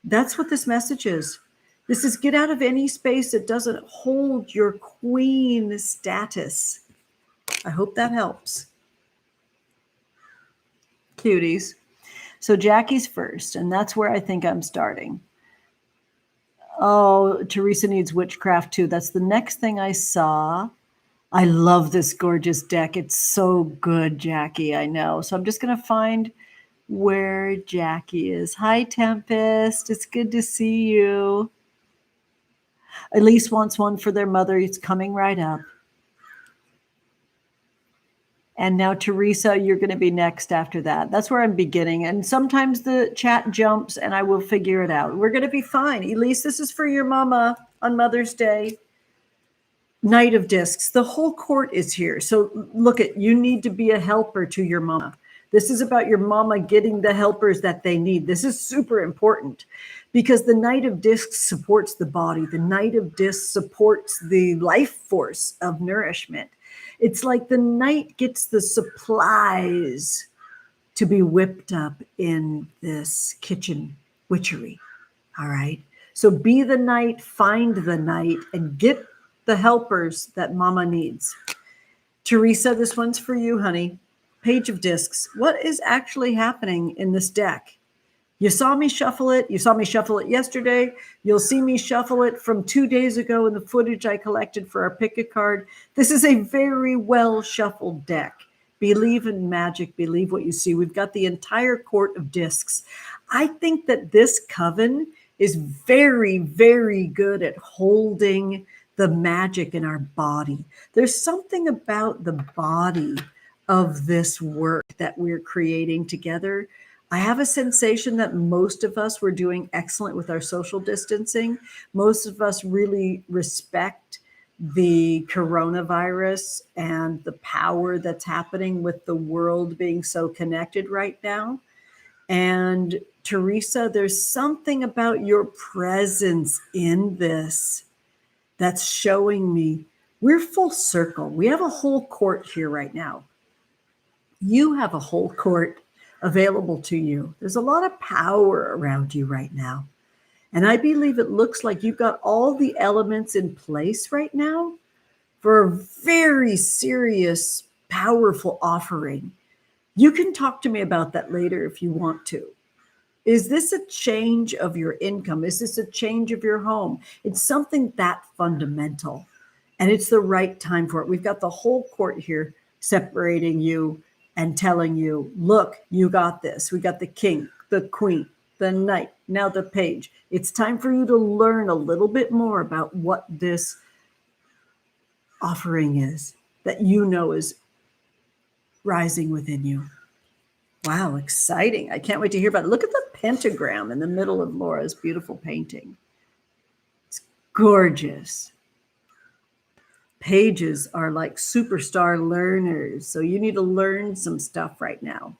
That's what this message is. This is get out of any space that doesn't hold your queen status. I hope that helps. Cuties. So Jackie's first, and that's where I think I'm starting. Oh, Teresa needs witchcraft too. That's the next thing I saw. I love this gorgeous deck. It's so good, Jackie. I know. So I'm just going to find where Jackie is. Hi, Tempest. It's good to see you. Elise wants one for their mother. It's coming right up. And now, Teresa, you're going to be next after that. That's where I'm beginning. And sometimes the chat jumps and I will figure it out. We're going to be fine. Elise, this is for your mama on Mother's Day. Knight of Discs. The whole court is here. So look at, you need to be a helper to your mama. This is about your mama getting the helpers that they need. This is super important because the Knight of Discs supports the body. The Knight of Discs supports the life force of nourishment. It's like the knight gets the supplies to be whipped up in this kitchen witchery. All right. So be the knight, find the knight, and get the helpers that mama needs. Teresa, this one's for you, honey. Page of Discs. What is actually happening in this deck? You saw me shuffle it. You saw me shuffle it yesterday. You'll see me shuffle it from 2 days ago in the footage I collected for our Pick a Card. This is a very well shuffled deck. Believe in magic. Believe what you see. We've got the entire court of discs. I think that this coven is very, very good at holding the magic in our body. There's something about the body of this work that we're creating together. I have a sensation that most of us were doing excellent with our social distancing. Most of us really respect the coronavirus and the power that's happening with the world being so connected right now. And Teresa, there's something about your presence in this that's showing me we're full circle. We have a whole court here right now. You have a whole court available to you. There's a lot of power around you right now. And I believe it looks like you've got all the elements in place right now for a very serious, powerful offering. You can talk to me about that later if you want to. Is this a change of your income? Is this a change of your home? It's something that fundamental, and it's the right time for it. We've got the whole court here separating you and telling you, look, you got this. We got the king, the queen, the knight, now the page. It's time for you to learn a little bit more about what this offering is that you know is rising within you. Wow, exciting. I can't wait to hear about it. Look at the pentagram in the middle of Laura's beautiful painting. It's gorgeous. Pages are like superstar learners. So you need to learn some stuff right now.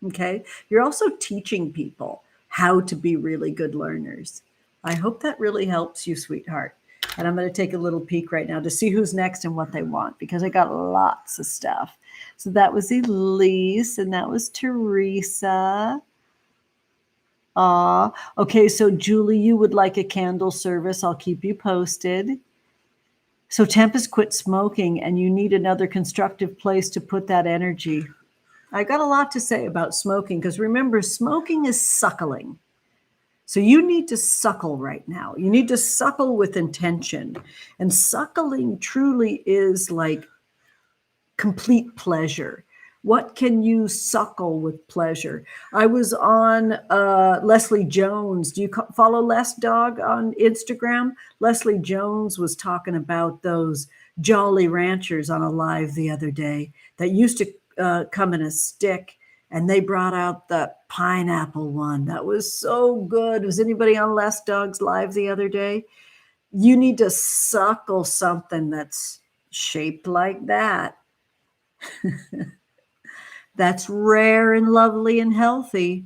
Okay. You're also teaching people how to be really good learners. I hope that really helps you, sweetheart. And I'm going to take a little peek right now to see who's next and what they want, because I got lots of stuff. So that was Elise and that was Teresa. Okay. So Julie, you would like a candle service. I'll keep you posted. So Tempest quit smoking and you need another constructive place to put that energy. I got a lot to say about smoking because remember, smoking is suckling. So you need to suckle right now. You need to suckle with intention. And suckling truly is like complete pleasure. What can you suckle with pleasure? I was on Leslie Jones. Do you follow Les Dog on Instagram? Leslie Jones was talking about those Jolly Ranchers on a live the other day that used to come in a stick And they brought out the pineapple one. That was so good. Was anybody on Less Dogs Live the other day? You need to suckle something that's shaped like that. That's rare and lovely and healthy.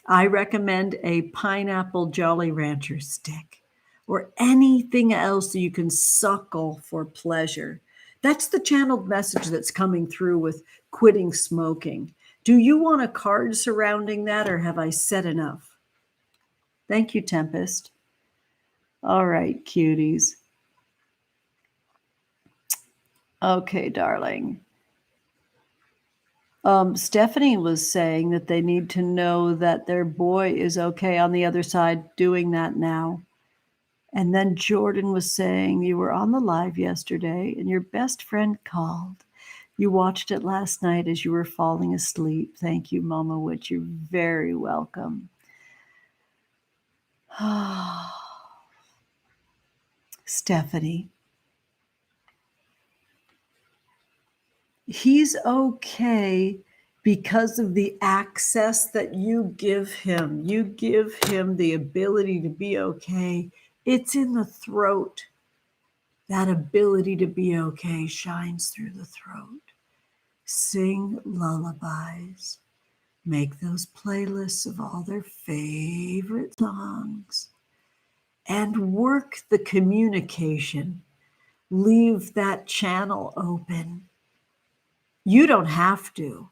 I recommend a pineapple Jolly Rancher stick or anything else that you can suckle for pleasure. That's the channeled message that's coming through with quitting smoking. Do you want a card surrounding that, or have I said enough? Thank you, Tempest. All right, cuties. Okay, darling. Stephanie was saying that they need to know that their boy is okay on the other side doing that now. And then Jordan was saying you were on the live yesterday and your best friend called. You watched it last night as you were falling asleep. Thank you, MamaWitch. You're very welcome. Stephanie. He's okay because of the access that you give him. You give him the ability to be okay. It's in the throat. That ability to be okay shines through the throat. Sing lullabies. Make those playlists of all their favorite songs. And work the communication. Leave that channel open. You don't have to.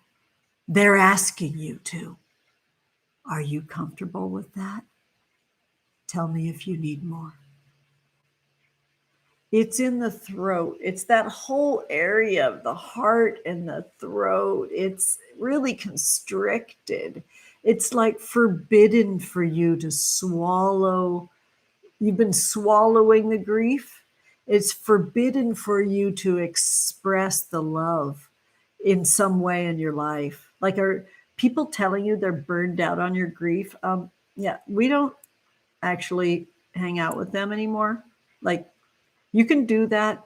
They're asking you to. Are you comfortable with that? Tell me if you need more. It's in the throat. It's that whole area of the heart and the throat. It's really constricted. It's like forbidden for you to swallow. You've been swallowing the grief. It's forbidden for you to express the love in some way in your life. Like, are people telling you they're burned out on your grief? Yeah, we don't actually hang out with them anymore. Like, you can do that.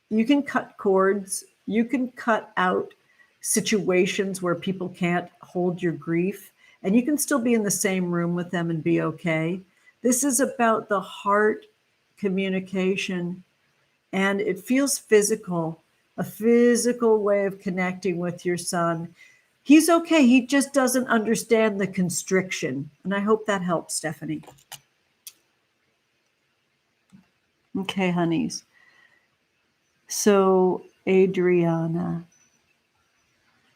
You can cut cords. You can cut out situations where people can't hold your grief, and you can still be in the same room with them and be okay. This is about the heart communication, and it feels physical, a physical way of connecting with your son. He's okay. He just doesn't understand the constriction. And I hope that helps, Stephanie. Okay, honeys. So Adriana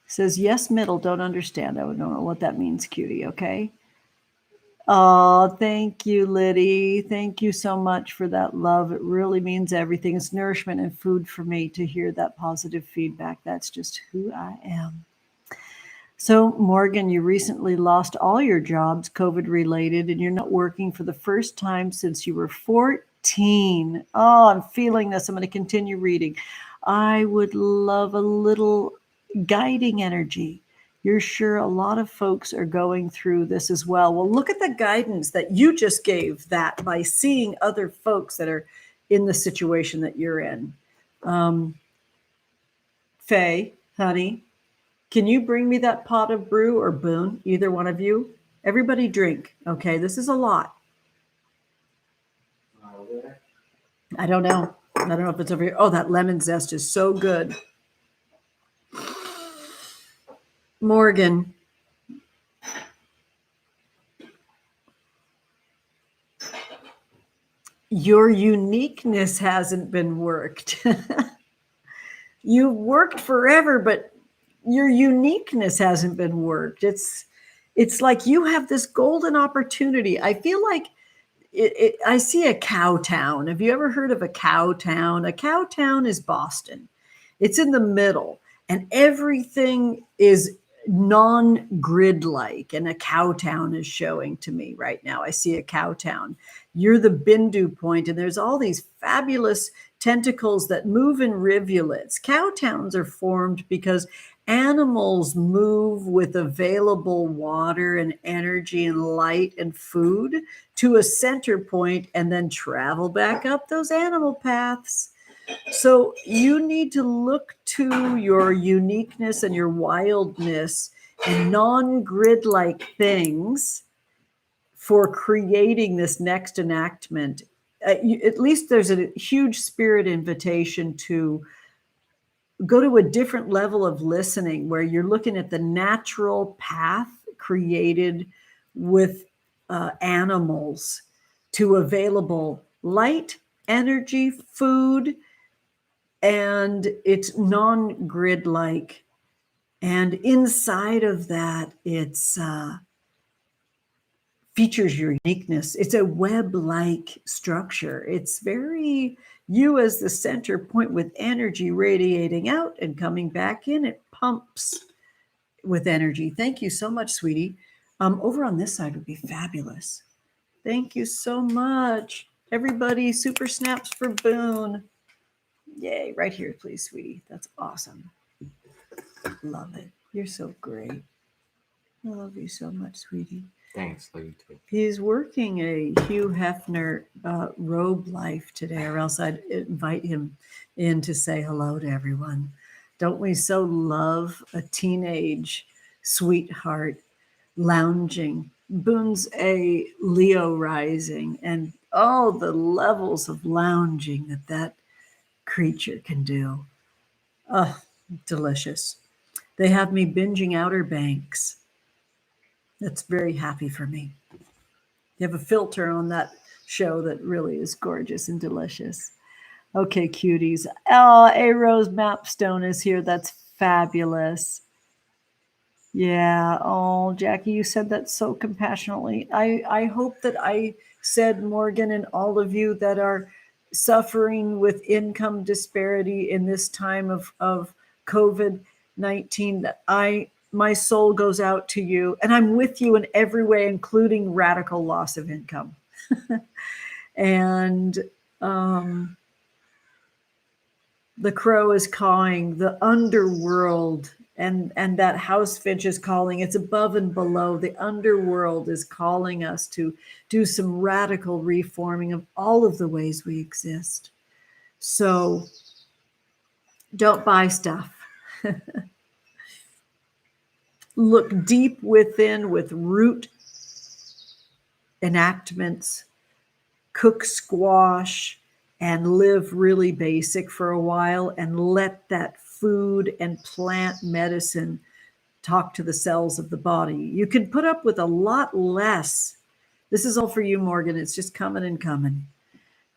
says, yes, middle, don't understand. I don't know what that means, cutie, okay? Oh, thank you, Liddy. Thank you so much for that love. It really means everything. It's nourishment and food for me to hear that positive feedback. That's just who I am. So, Morgan, you recently lost all your jobs, COVID related, and you're not working for the first time since you were 14. Oh, I'm feeling this. I'm going to continue reading. I would love a little guiding energy. You're sure a lot of folks are going through this as well. Well, look at the guidance that you just gave that by seeing other folks that are in the situation that you're in. Faye, honey, can you bring me that pot of brew, or Boone, either one of you? Everybody drink, okay? This is a lot. I don't know. I don't know if it's over here. Oh, that lemon zest is so good. Morgan. Your uniqueness hasn't been worked. You've worked forever, but your uniqueness hasn't been worked. It's like you have this golden opportunity. I feel like I see a cow town. Have you ever heard of a cow town? A cow town is Boston. It's in the middle, and everything is non-grid like, and a cow town is showing to me right now. I see a cow town. You're the Bindu point, and there's all these fabulous tentacles that move in rivulets. Cow towns are formed because animals move with available water and energy and light and food to a center point and then travel back up those animal paths. So you need to look to your uniqueness and your wildness and non-grid-like things for creating this next enactment. At least there's a huge spirit invitation to go to a different level of listening where you're looking at the natural path created with animals to available light, energy, food, and it's non-grid like. And inside of that, it's features your uniqueness. It's a web-like structure. It's very you as the center point with energy radiating out and coming back in. It pumps with energy. Thank you so much, sweetie. Over on this side would be fabulous. Thank you so much. Everybody, super snaps for Boone. Yay, right here, please, sweetie. That's awesome. Love it. You're so great. I love you so much, sweetie. Thanks, love you too. He's working a Hugh Hefner robe life today, or else I'd invite him in to say hello to everyone. Don't we so love a teenage sweetheart lounging? Boone's a Leo rising, and all the levels of lounging that creature can do. Oh, delicious. They have me binging Outer Banks. That's very happy for me. You have a filter on that show that really is gorgeous and delicious. Okay, cuties. Oh, A Rose Mapstone is here. That's fabulous. Yeah. Oh, Jackie, you said that so compassionately. I hope that I said, Morgan, and all of you that are suffering with income disparity in this time of COVID-19, that my soul goes out to you, and I'm with you in every way, including radical loss of income. And the crow is cawing, the underworld, and that house finch is calling. It's above and below. The underworld is calling us to do some radical reforming of all of the ways we exist. So don't buy stuff. Look deep within with root enactments, cook squash, and live really basic for a while, and let that food and plant medicine talk to the cells of the body. You can put up with a lot less. This is all for you, Morgan. It's just coming and coming.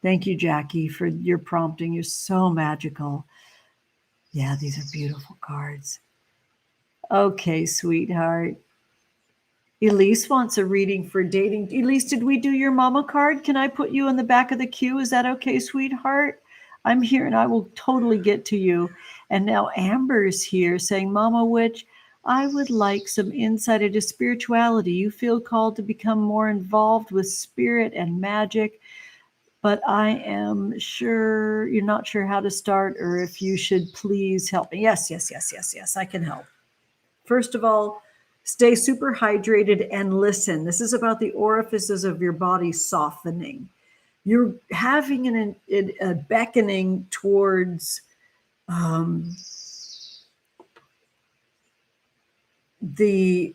Thank you, Jackie, for your prompting. You're so magical. Yeah, these are beautiful cards. Okay, sweetheart. Elise wants a reading for dating. Elise, did we do your mama card? Can I put you in the back of the queue? Is that okay, sweetheart? I'm here and I will totally get to you. And now Amber's here saying, Mama Witch, I would like some insight into spirituality. You feel called to become more involved with spirit and magic, but I am sure you're not sure how to start, or if you should please help me. Yes, I can help. First of all, stay super hydrated and listen. This is about the orifices of your body softening. You're having a beckoning towards the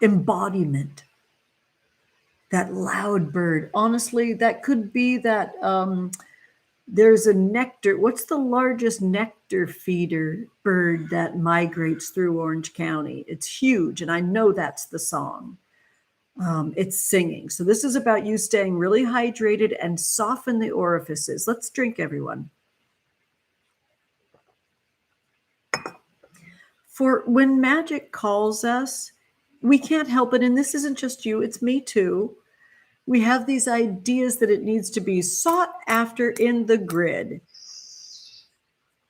embodiment, that loud bird. Honestly, that could be that there's a nectar. What's the largest nectar feeder bird that migrates through Orange County? It's huge, and I know that's the song. It's singing. So this is about you staying really hydrated and soften the orifices. Let's drink, everyone. For when magic calls us, we can't help it. And this isn't just you, it's me too. We have these ideas that it needs to be sought after in the grid.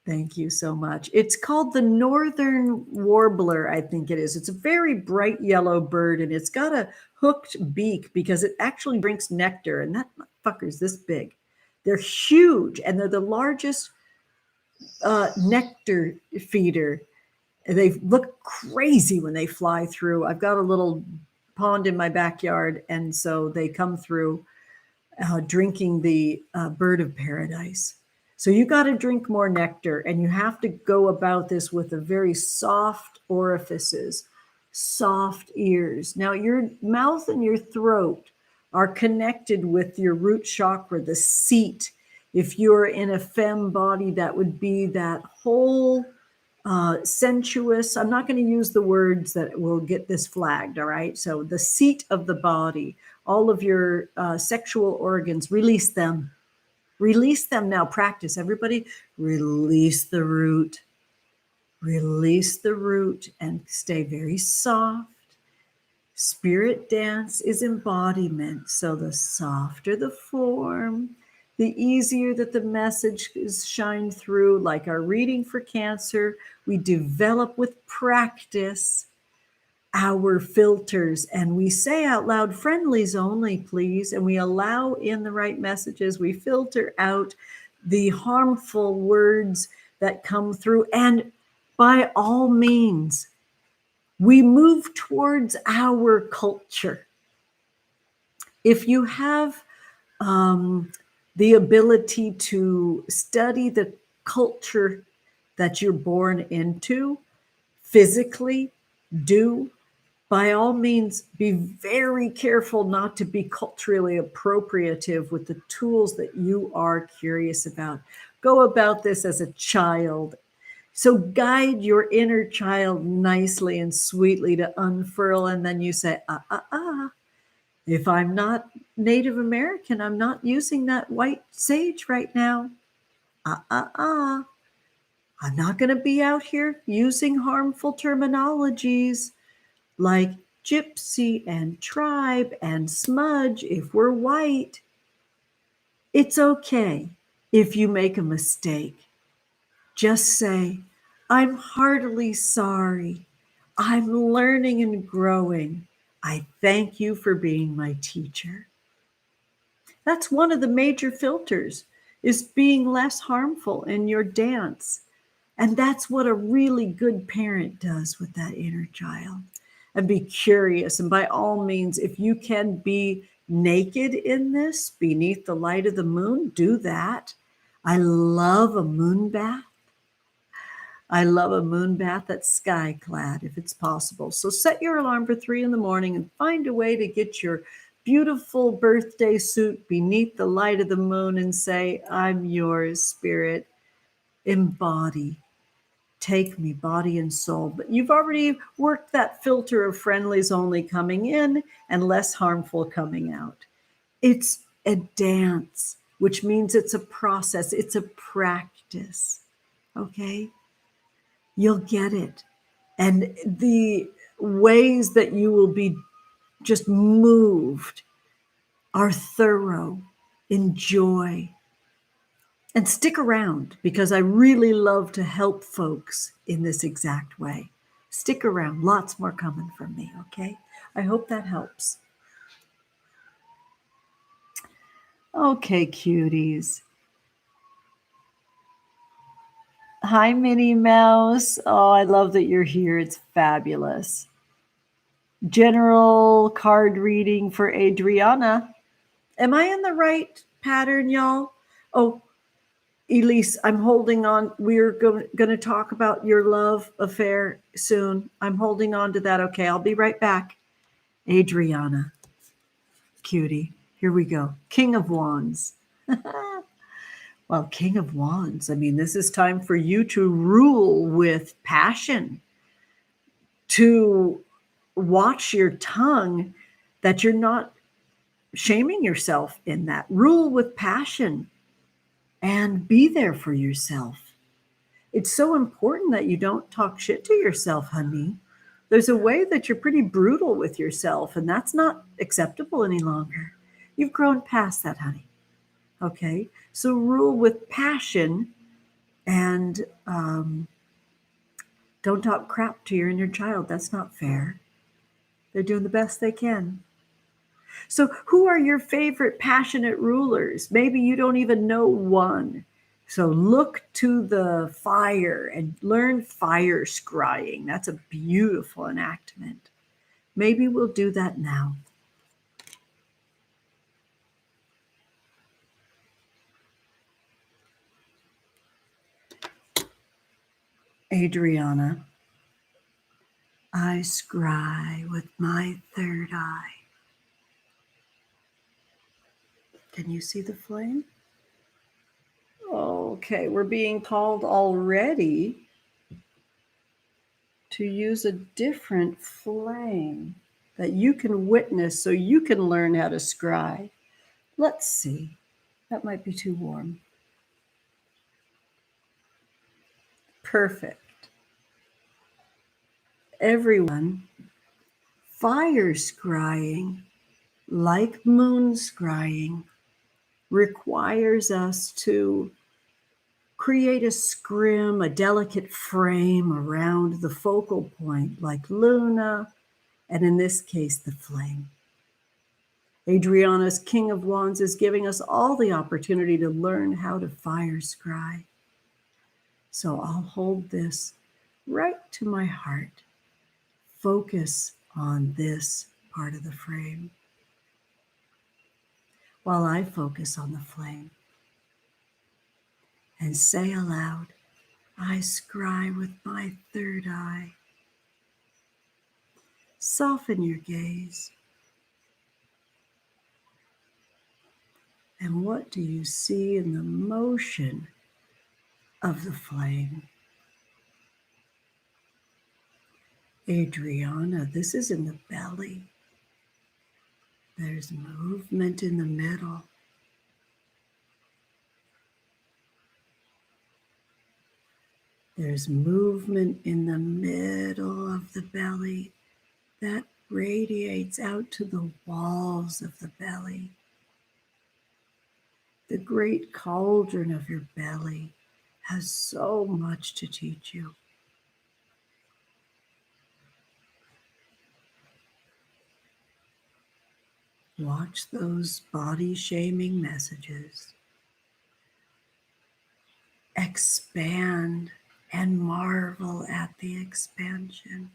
Thank you so much. It's called the Northern Warbler, I think it is. It's a very bright yellow bird, and it's got a hooked beak because it actually drinks nectar, and that fucker's this big. They're huge, and they're the largest nectar feeder. They look crazy when they fly through. I've got a little pond in my backyard, and so they come through drinking the bird of paradise. So you got to drink more nectar, and you have to go about this with a very soft orifices. soft ears. Now, your mouth and your throat are connected with your root chakra, the seat. If you're in a femme body, that would be that whole sensuous. I'm not going to use the words that will get this flagged, all right? So the seat of the body, all of your sexual organs, release them. Release them now. Practice. Everybody, release the root. Release the root and stay very soft. Spirit dance is embodiment. So the softer the form, the easier that the message is shined through. Like our reading for Cancer, we develop with practice our filters, and we say out loud, friendlies only, please. And we allow in the right messages. We filter out the harmful words that come through. And by all means, we move towards our culture. If you have the ability to study the culture that you're born into, physically, do. By all means, be very careful not to be culturally appropriative with the tools that you are curious about. Go about this as a child. So guide your inner child nicely and sweetly to unfurl, and then you say, if I'm not Native American, I'm not using that white sage right now. I'm not going to be out here using harmful terminologies like gypsy and tribe and smudge if we're white. It's okay if you make a mistake. Just say, I'm heartily sorry. I'm learning and growing. I thank you for being my teacher. That's one of the major filters, is being less harmful in your dance. And that's what a really good parent does with that inner child. And be curious. And by all means, if you can be naked in this, beneath the light of the moon, do that. I love a moon bath. I love a moon bath that's sky clad if it's possible. So set your alarm for 3 in the morning and find a way to get your beautiful birthday suit beneath the light of the moon and say, I'm yours, spirit. Embody. Take me, body and soul. But you've already worked that filter of friendlies only coming in and less harmful coming out. It's a dance, which means it's a process. It's a practice. Okay? You'll get it. And the ways that you will be just moved are thorough. Enjoy. And stick around, because I really love to help folks in this exact way. Stick around. Lots more coming from me, okay? I hope that helps. Okay, cuties. Hi, Minnie Mouse. Oh, I love that you're here. It's fabulous. General card reading for Adriana. Am I in the right pattern, y'all? Oh, Elise, I'm holding on. We're going to talk about your love affair soon. I'm holding on to that. Okay, I'll be right back. Adriana, cutie, here we go. King of Wands. Well, King of Wands, I mean, this is time for you to rule with passion, to watch your tongue, that you're not shaming yourself in that. Rule with passion and be there for yourself. It's so important that you don't talk shit to yourself, honey. There's a way that you're pretty brutal with yourself, and that's not acceptable any longer. You've grown past that, honey. Okay? So rule with passion and don't talk crap to your inner child. That's not fair. They're doing the best they can. So who are your favorite passionate rulers? Maybe you don't even know one. So look to the fire and learn fire scrying. That's a beautiful enactment. Maybe we'll do that now. Adriana, I scry with my third eye. Can you see the flame? Okay, we're being called already to use a different flame that you can witness so you can learn how to scry. Let's see. That might be too warm. Perfect. Everyone, fire scrying, like moon scrying, requires us to create a scrim, a delicate frame around the focal point, like Luna, and in this case, the flame. Adriana's King of Wands is giving us all the opportunity to learn how to fire scry. So I'll hold this right to my heart. Focus on this part of the frame while I focus on the flame. And say aloud, I scry with my third eye. Soften your gaze. And what do you see in the motion of the flame? Adriana, this is in the belly. There's movement in the middle. There's movement in the middle of the belly that radiates out to the walls of the belly. The great cauldron of your belly has so much to teach you. Watch those body-shaming messages. Expand and marvel at the expansion.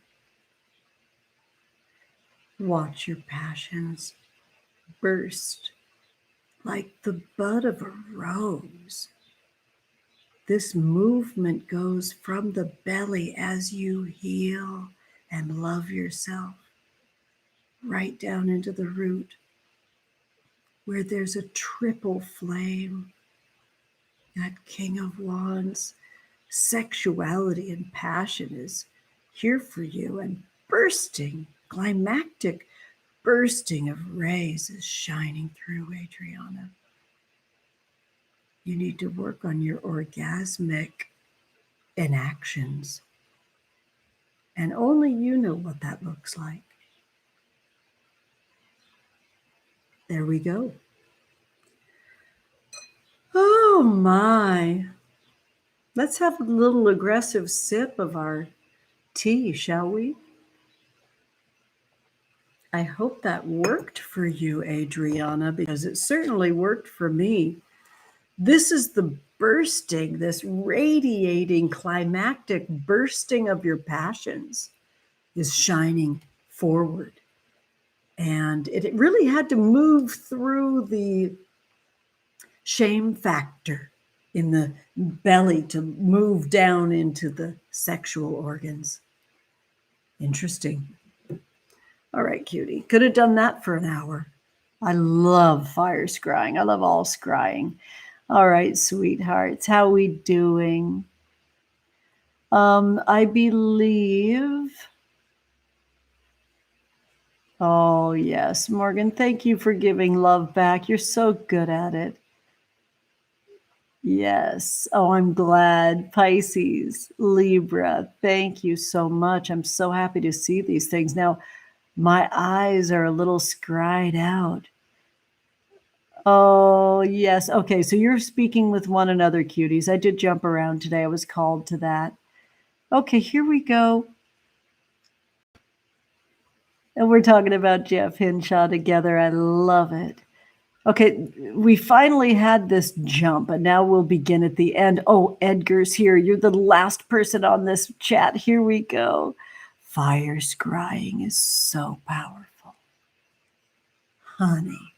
Watch your passions burst like the bud of a rose. This movement goes from the belly as you heal and love yourself, right down into the root, where there's a triple flame. That King of Wands, sexuality and passion is here for you, and bursting, climactic bursting of rays is shining through, Adriana. You need to work on your orgasmic enactions. And only you know what that looks like. There we go. Oh my. Let's have a little aggressive sip of our tea, shall we? I hope that worked for you, Adriana, because it certainly worked for me. This is the bursting, this radiating, climactic bursting of your passions is shining forward. And it really had to move through the shame factor in the belly to move down into the sexual organs. Interesting. All right, cutie. Could have done that for an hour. I love fire scrying. I love all scrying. All right, sweethearts. How we doing? I believe... Oh, yes. Morgan, thank you for giving love back. You're so good at it. Yes. Oh, I'm glad. Pisces, Libra, thank you so much. I'm so happy to see these things. Now, my eyes are a little scried out. Oh, yes. Okay, so you're speaking with one another, cuties. I did jump around today. I was called to that. Okay, here we go. And we're talking about Jeff Hinshaw together. I love it. Okay, we finally had this jump, and now we'll begin at the end. Oh, Edgar's here. You're the last person on this chat. Here we go. Fire scrying is so powerful. Honey,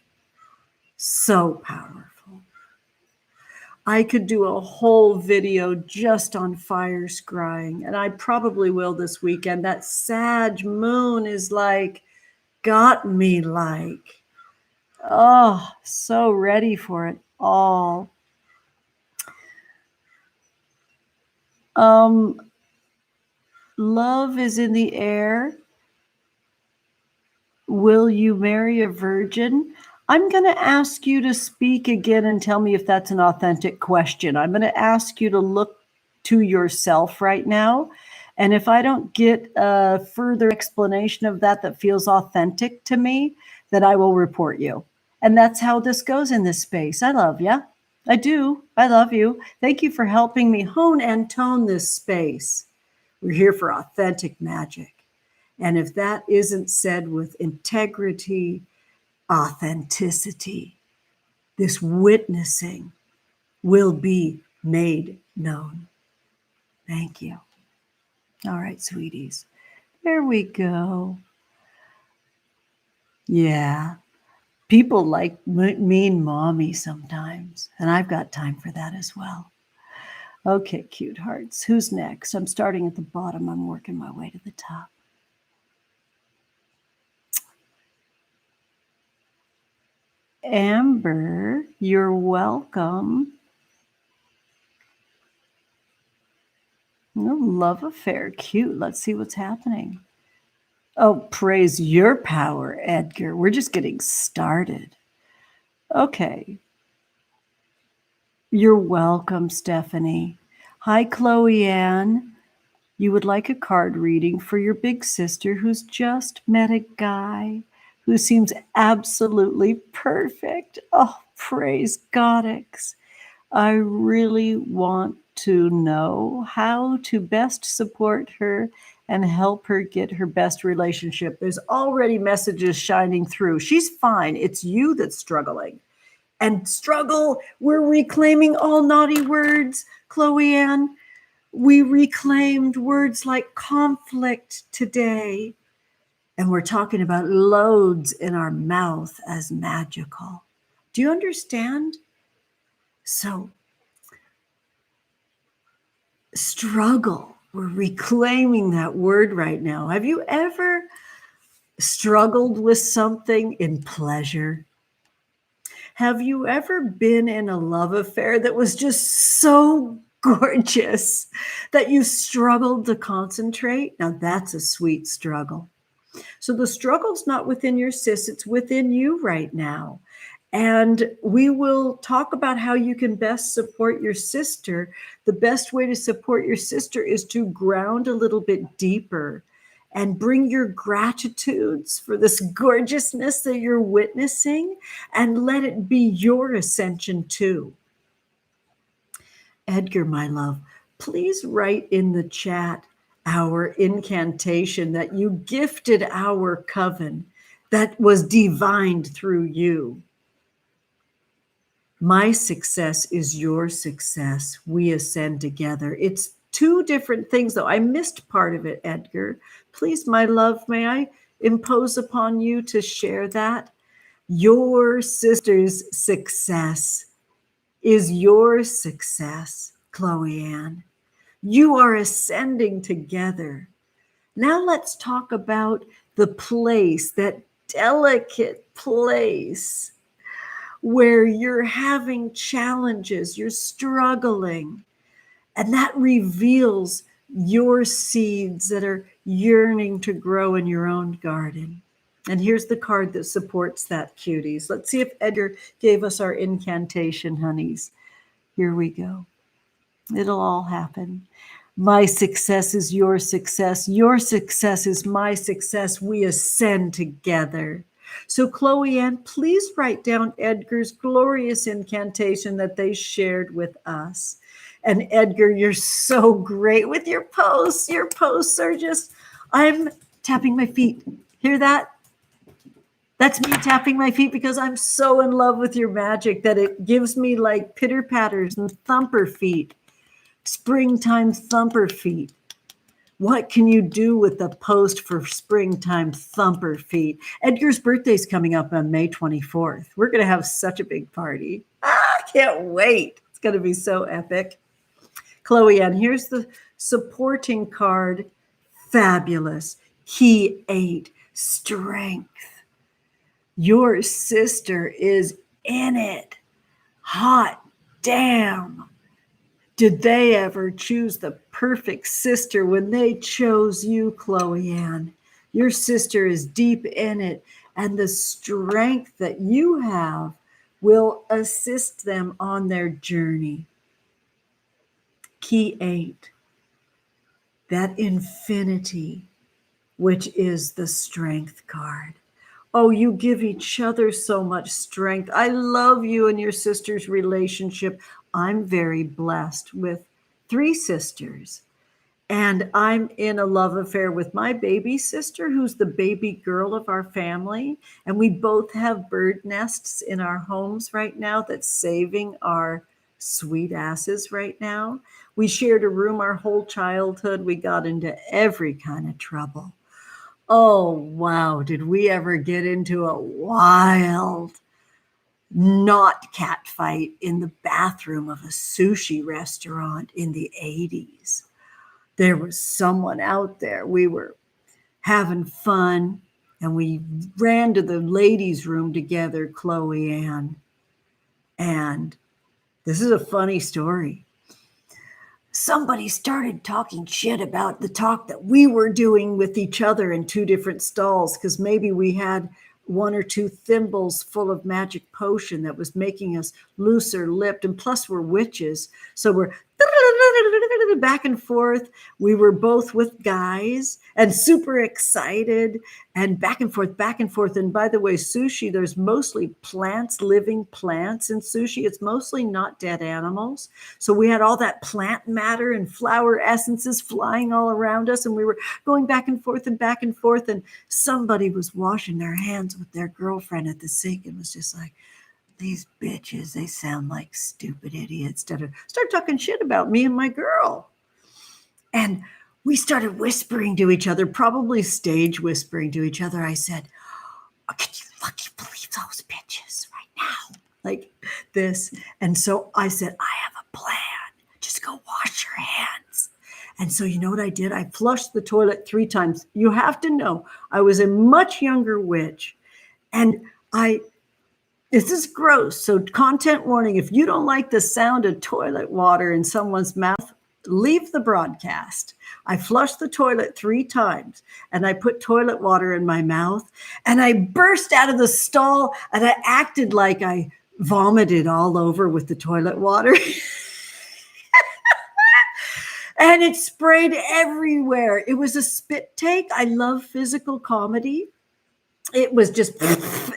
so powerful. I could do a whole video just on fire scrying, and I probably will this weekend. That Sag moon is like, got me like, oh, so ready for it all. Love is in the air. Will you marry a virgin? I'm going to ask you to speak again and tell me if that's an authentic question. I'm going to ask you to look to yourself right now. And if I don't get a further explanation of that feels authentic to me, then I will report you. And that's how this goes in this space. I love you. I do. I love you. Thank you for helping me hone and tone this space. We're here for authentic magic. And if that isn't said with integrity, authenticity, this witnessing will be made known. Thank you. All right, sweeties. There we go. Yeah. People like mean mommy sometimes, and I've got time for that as well. Okay, cute hearts. Who's next? I'm starting at the bottom. I'm working my way to the top. Amber, you're welcome. Oh, love affair. Cute. Let's see what's happening. Oh, praise your power, Edgar. We're just getting started. Okay. You're welcome, Stephanie. Hi, Chloe Ann. You would like a card reading for your big sister who's just met a guy who seems absolutely perfect. Oh, praise Goddess. I really want to know how to best support her and help her get her best relationship. There's already messages shining through. She's fine. It's you that's struggling. And struggle, we're reclaiming all naughty words, Chloe Ann. We reclaimed words like conflict today. And we're talking about loads in our mouth as magical. Do you understand? So, struggle. We're reclaiming that word right now. Have you ever struggled with something in pleasure? Have you ever been in a love affair that was just so gorgeous that you struggled to concentrate? Now that's a sweet struggle. So the struggle's not within your sis, it's within you right now. And we will talk about how you can best support your sister. The best way to support your sister is to ground a little bit deeper and bring your gratitudes for this gorgeousness that you're witnessing and let it be your ascension too. Edgar, my love, please write in the chat our incantation that you gifted our coven that was divined through you. My success is your success. We ascend together. It's two different things, though. I missed part of it, Edgar. Please, my love, may I impose upon you to share that? Your sister's success is your success, Chloe Ann. You are ascending together. Now let's talk about the place, that delicate place where you're having challenges, you're struggling, and that reveals your seeds that are yearning to grow in your own garden. And here's the card that supports that, cuties. Let's see if Edgar gave us our incantation, honeys. Here we go. It'll all happen. My success is your success. Your success is my success. We ascend together. So Chloe Ann, please write down Edgar's glorious incantation that they shared with us. And Edgar, you're so great with your posts. Your posts are just, I'm tapping my feet. Hear that? That's me tapping my feet because I'm so in love with your magic that it gives me like pitter patters and thumper feet. Springtime thumper feet. What can you do with the post for springtime thumper feet? Edgar's birthday is coming up on May 24th. We're going to have such a big party. I can't wait. It's going to be so epic. Chloe Ann, here's the supporting card. Fabulous. Key 8, strength. Your sister is in it. Hot damn. Did they ever choose the perfect sister when they chose you, Chloe Ann? Your sister is deep in it, and the strength that you have will assist them on their journey. Key 8, that infinity, which is the strength card. Oh, you give each other so much strength. I love you and your sister's relationship. I'm very blessed with 3 sisters. And I'm in a love affair with my baby sister, who's the baby girl of our family. And we both have bird nests in our homes right now that's saving our sweet asses right now. We shared a room our whole childhood. We got into every kind of trouble. Oh, wow. Did we ever get into a wild not cat fight in the bathroom of a sushi restaurant in the 80s? There was someone out there. We were having fun, and we ran to the ladies' room together, Chloe Ann. And this is a funny story. Somebody started talking shit about the talk that we were doing with each other in 2 different stalls, because maybe we had 1 or 2 thimbles full of magic potion that was making us looser lipped. And plus we're witches. So we're back and forth. We were both with guys and super excited and back and forth, back and forth. And by the way, sushi, there's mostly plants, living plants in sushi. It's mostly not dead animals. So we had all that plant matter and flower essences flying all around us. And we were going back and forth and back and forth. And somebody was washing their hands with their girlfriend at the sink and was just like, these bitches, they sound like stupid idiots. Start talking shit about me and my girl. And we started whispering to each other, probably stage whispering to each other. I said, oh, can you fucking believe those bitches right now? Like this. And so I said, I have a plan. Just go wash your hands. And so you know what I did? I flushed the toilet 3 times. You have to know, I was a much younger witch. And this is gross. So content warning, if you don't like the sound of toilet water in someone's mouth, leave the broadcast. I flushed the toilet 3 times and I put toilet water in my mouth and I burst out of the stall and I acted like I vomited all over with the toilet water. And it sprayed everywhere. It was a spit take. I love physical comedy. It was just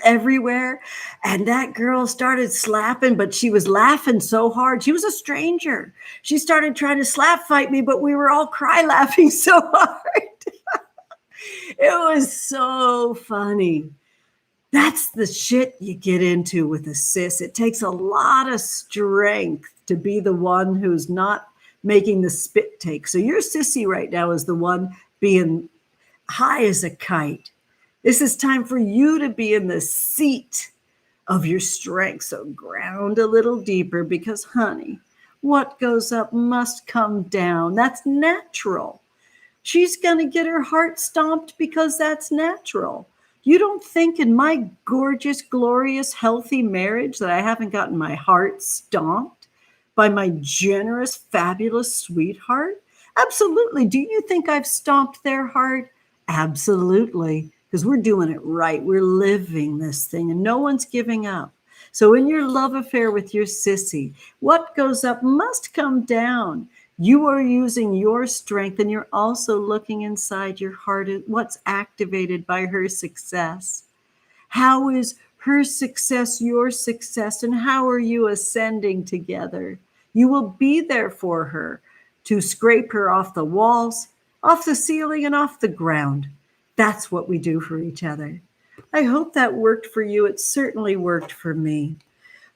everywhere. And that girl started slapping, but she was laughing so hard. She was a stranger. She started trying to slap fight me, but we were all cry laughing so hard. It was so funny. That's the shit you get into with a sis. It takes a lot of strength to be the one who's not making the spit take. So your sissy right now is the one being high as a kite. This is time for you to be in the seat of your strength. So ground a little deeper because, honey, what goes up must come down. That's natural. She's going to get her heart stomped because that's natural. You don't think in my gorgeous, glorious, healthy marriage that I haven't gotten my heart stomped by my generous, fabulous sweetheart? Absolutely. Do you think I've stomped their heart? Absolutely. Because we're doing it right. We're living this thing and no one's giving up. So in your love affair with your sissy, what goes up must come down. You are using your strength and you're also looking inside your heart at what's activated by her success. How is her success your success and how are you ascending together? You will be there for her to scrape her off the walls, off the ceiling, and off the ground. That's what we do for each other. I hope that worked for you. It certainly worked for me.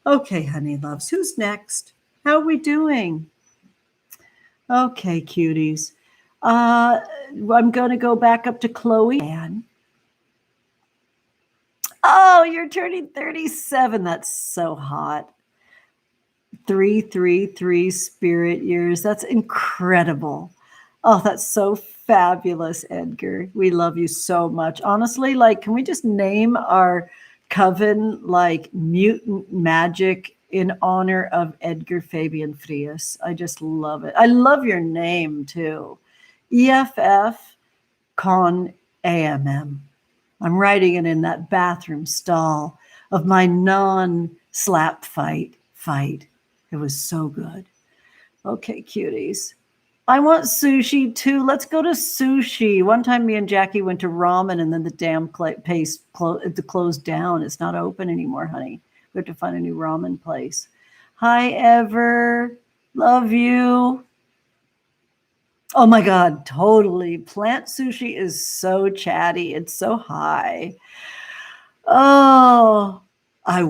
Okay, honey loves, who's next? How are we doing? Okay, cuties. I'm going to go back up to Chloe Ann. Oh, you're turning 37. That's so hot. 333 spirit years. That's incredible. Oh, that's so fabulous, Edgar. We love you so much. Honestly, like, can we just name our coven like Mutant Magic in honor of Edgar Fabian Frias? I just love it. I love your name too. EFF Con AMM. I'm writing it in that bathroom stall of my non-slap fight. It was so good. Okay, cuties. I want sushi too. Let's go to sushi. One time me and Jackie went to ramen and then the damn place closed down. It's not open anymore, honey. We have to find a new ramen place. Hi, Ever. Love you. Oh my God, totally. Plant sushi is so chatty. It's so high. Oh, I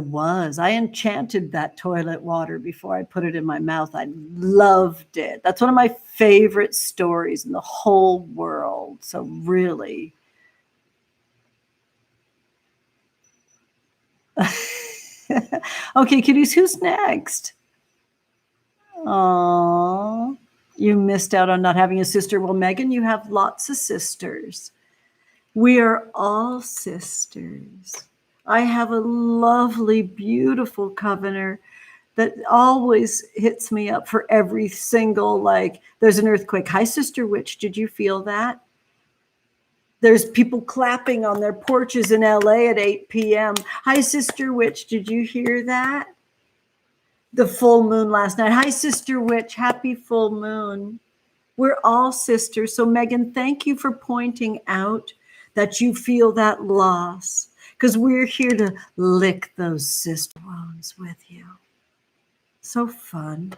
enchanted that toilet water before I put it in my mouth. I loved it. That's one of my favorite stories in the whole world. So really. Okay, kitties, who's next? Oh, you missed out on not having a sister. Well, Megan, you have lots of sisters. We are all sisters. I have a lovely, beautiful covener that always hits me up for every single, like, there's an earthquake. Hi, Sister Witch. Did you feel that? There's people clapping on their porches in LA at 8 p.m. Hi, Sister Witch. Did you hear that? The full moon last night. Hi, Sister Witch. Happy full moon. We're all sisters. So, Megan, thank you for pointing out that you feel that loss, because we're here to lick those sister wounds with you. So fun.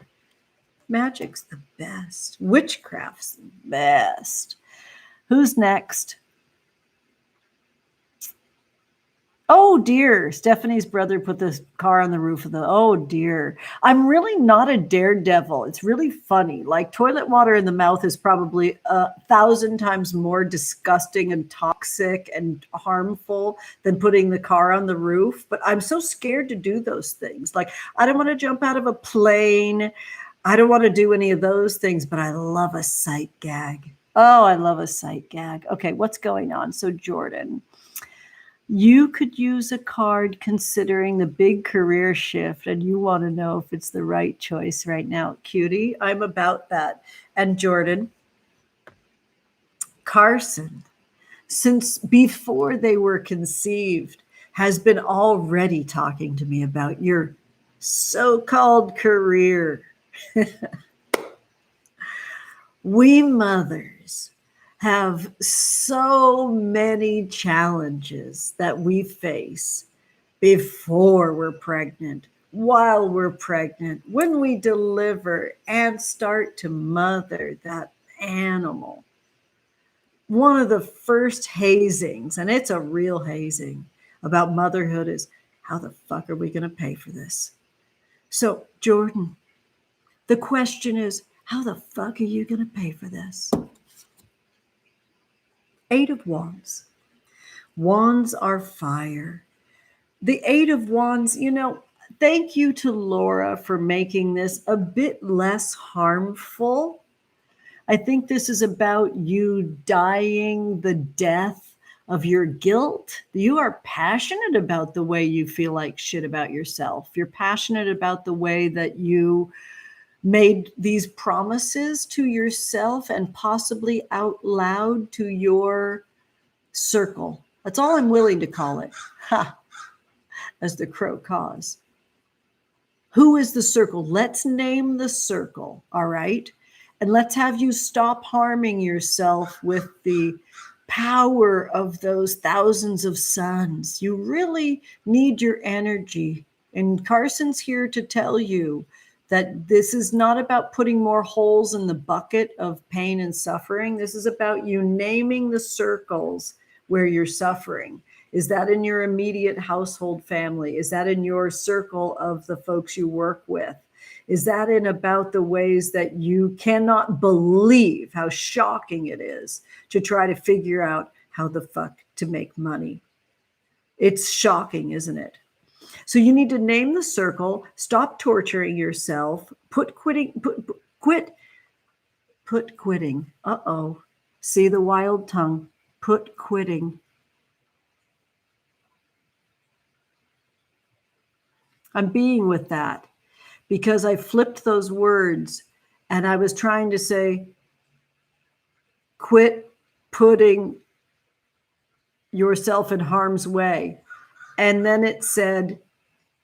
Magic's the best. Witchcraft's the best. Who's next? Oh dear, Stephanie's brother put this car on the roof of the, oh dear. I'm really not a daredevil. It's really funny. Like, toilet water in the mouth is probably 1,000 times more disgusting and toxic and harmful than putting the car on the roof. But I'm so scared to do those things. Like, I don't want to jump out of a plane. I don't want to do any of those things, but I love a sight gag. Oh, I love a sight gag. Okay, what's going on? So Jordan, you could use a card considering the big career shift, and you want to know if it's the right choice right now. Cutie, I'm about that. And Jordan, Carson, since before they were conceived, has been already talking to me about your so-called career. We mothers have so many challenges that we face before we're pregnant, while we're pregnant, when we deliver and start to mother that animal. One of the first hazings, and it's a real hazing about motherhood, is how the fuck are we going to pay for this? So, Jordan, the question is, how the fuck are you going to pay for this? 8 of Wands. Wands are fire. The 8 of Wands, thank you to Laura for making this a bit less harmful. I think this is about you dying the death of your guilt. You are passionate about the way you feel like shit about yourself. You're passionate about the way that you made these promises to yourself and possibly out loud to your circle. That's all I'm willing to call it. Ha, as the crow caws. Who is the circle? Let's name the circle, all right? And let's have you stop harming yourself with the power of those thousands of suns. You really need your energy. And Carson's here to tell you that this is not about putting more holes in the bucket of pain and suffering. This is about you naming the circles where you're suffering. Is that in your immediate household family? Is that in your circle of the folks you work with? Is that in about the ways that you cannot believe how shocking it is to try to figure out how the fuck to make money? It's shocking, isn't it? So you need to name the circle, stop torturing yourself, put quitting. Uh-oh. See the wild tongue. Put quitting. I'm being with that because I flipped those words and I was trying to say, quit putting yourself in harm's way. And then it said,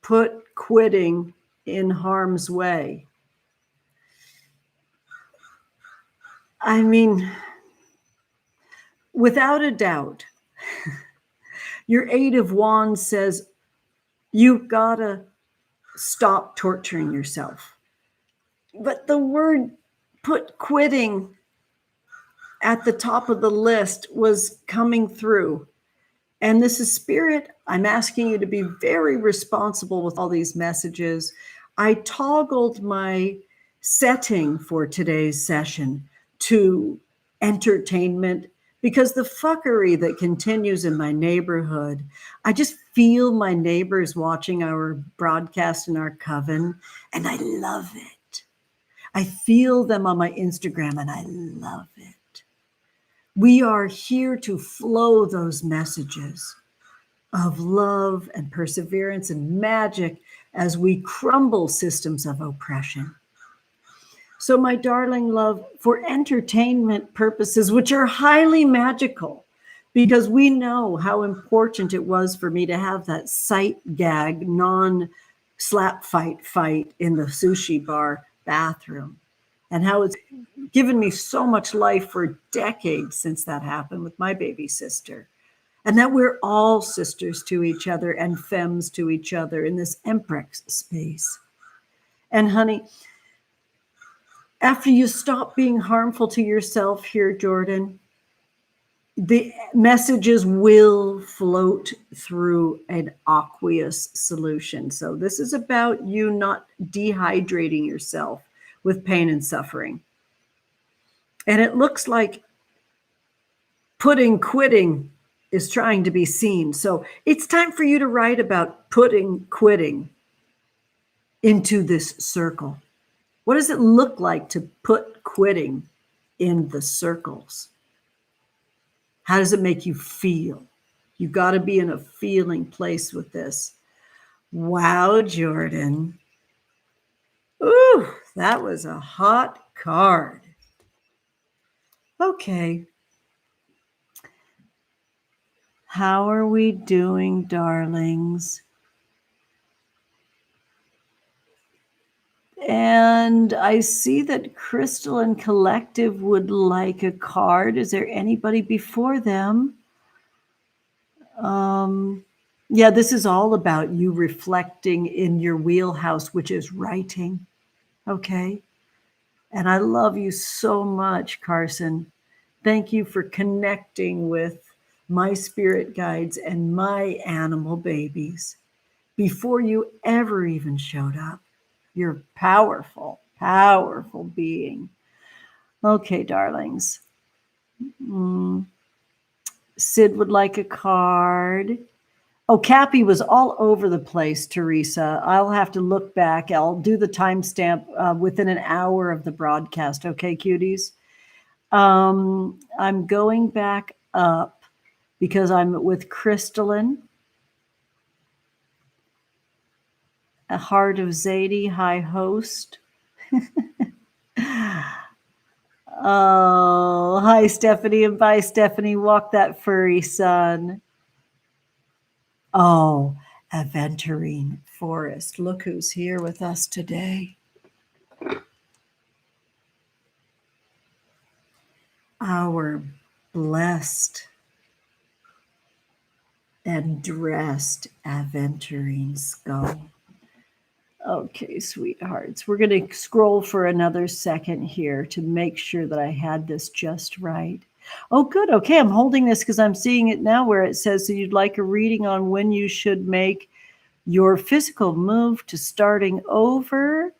put quitting in harm's way. I mean, without a doubt, your Eight of Wands says, you gotta stop torturing yourself. But the word put quitting at the top of the list was coming through. And this is Spirit. I'm asking you to be very responsible with all these messages. I toggled my setting for today's session to entertainment because the fuckery that continues in my neighborhood, I just feel my neighbors watching our broadcast in our coven, and I love it. I feel them on my Instagram, and I love it. We are here to flow those messages of love and perseverance and magic as we crumble systems of oppression. So, my darling love, for entertainment purposes, which are highly magical, because we know how important it was for me to have that sight gag, non-slap fight in the sushi bar bathroom, and how it's given me so much life for decades since that happened with my baby sister. And that we're all sisters to each other and femmes to each other in this Emprex space. And honey, after you stop being harmful to yourself here, Jordan, the messages will float through an aqueous solution. So this is about you not dehydrating yourself with pain and suffering. And it looks like quitting is trying to be seen. So it's time for you to write about putting quitting into this circle. What does it look like to put quitting in the circles? How does it make you feel? You got to be in a feeling place with this. Wow, Jordan. Ooh, that was a hot card. Okay. How are we doing, darlings? And I see that Crystal and Collective would like a card. Is there anybody before them? Yeah, this is all about you reflecting in your wheelhouse, which is writing. Okay. And I love you so much, Carson. Thank you for connecting with my spirit guides and my animal babies before you ever even showed up. You're a powerful, powerful being. Okay, darlings. Sid would like a card. Oh, Cappy was all over the place, Teresa. I'll have to look back. I'll do the timestamp within an hour of the broadcast. Okay, cuties? I'm going back up because I'm with Crystalline. A Heart of Zadie, High Host. Oh, hi, Stephanie, and bye, Stephanie. Walk that furry son. Oh, Aventurine Forest. Look who's here with us today. Our blessed and dressed Aventurine skull. Okay, sweethearts, we're going to scroll for another second here to make sure that I had this just right. Oh, good. Okay, I'm holding this because I'm seeing it now where it says that you'd like a reading on when you should make your physical move to starting over.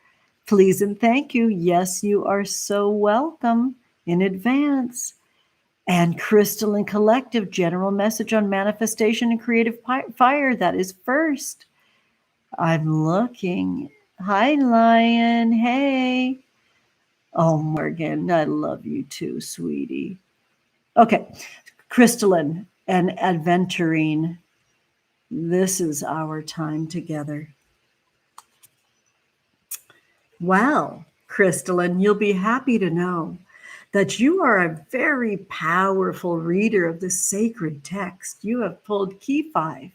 Please and thank you. Yes, you are so welcome in advance. And Crystal and Collective, general message on manifestation and creative fire. That is first. I'm looking. Hi, Lion. Hey. Oh, Morgan, I love you too, sweetie. Okay. Crystalline and Adventurine. This is our time together. Well, Crystalline, you'll be happy to know that you are a very powerful reader of the sacred text. You have pulled key 5,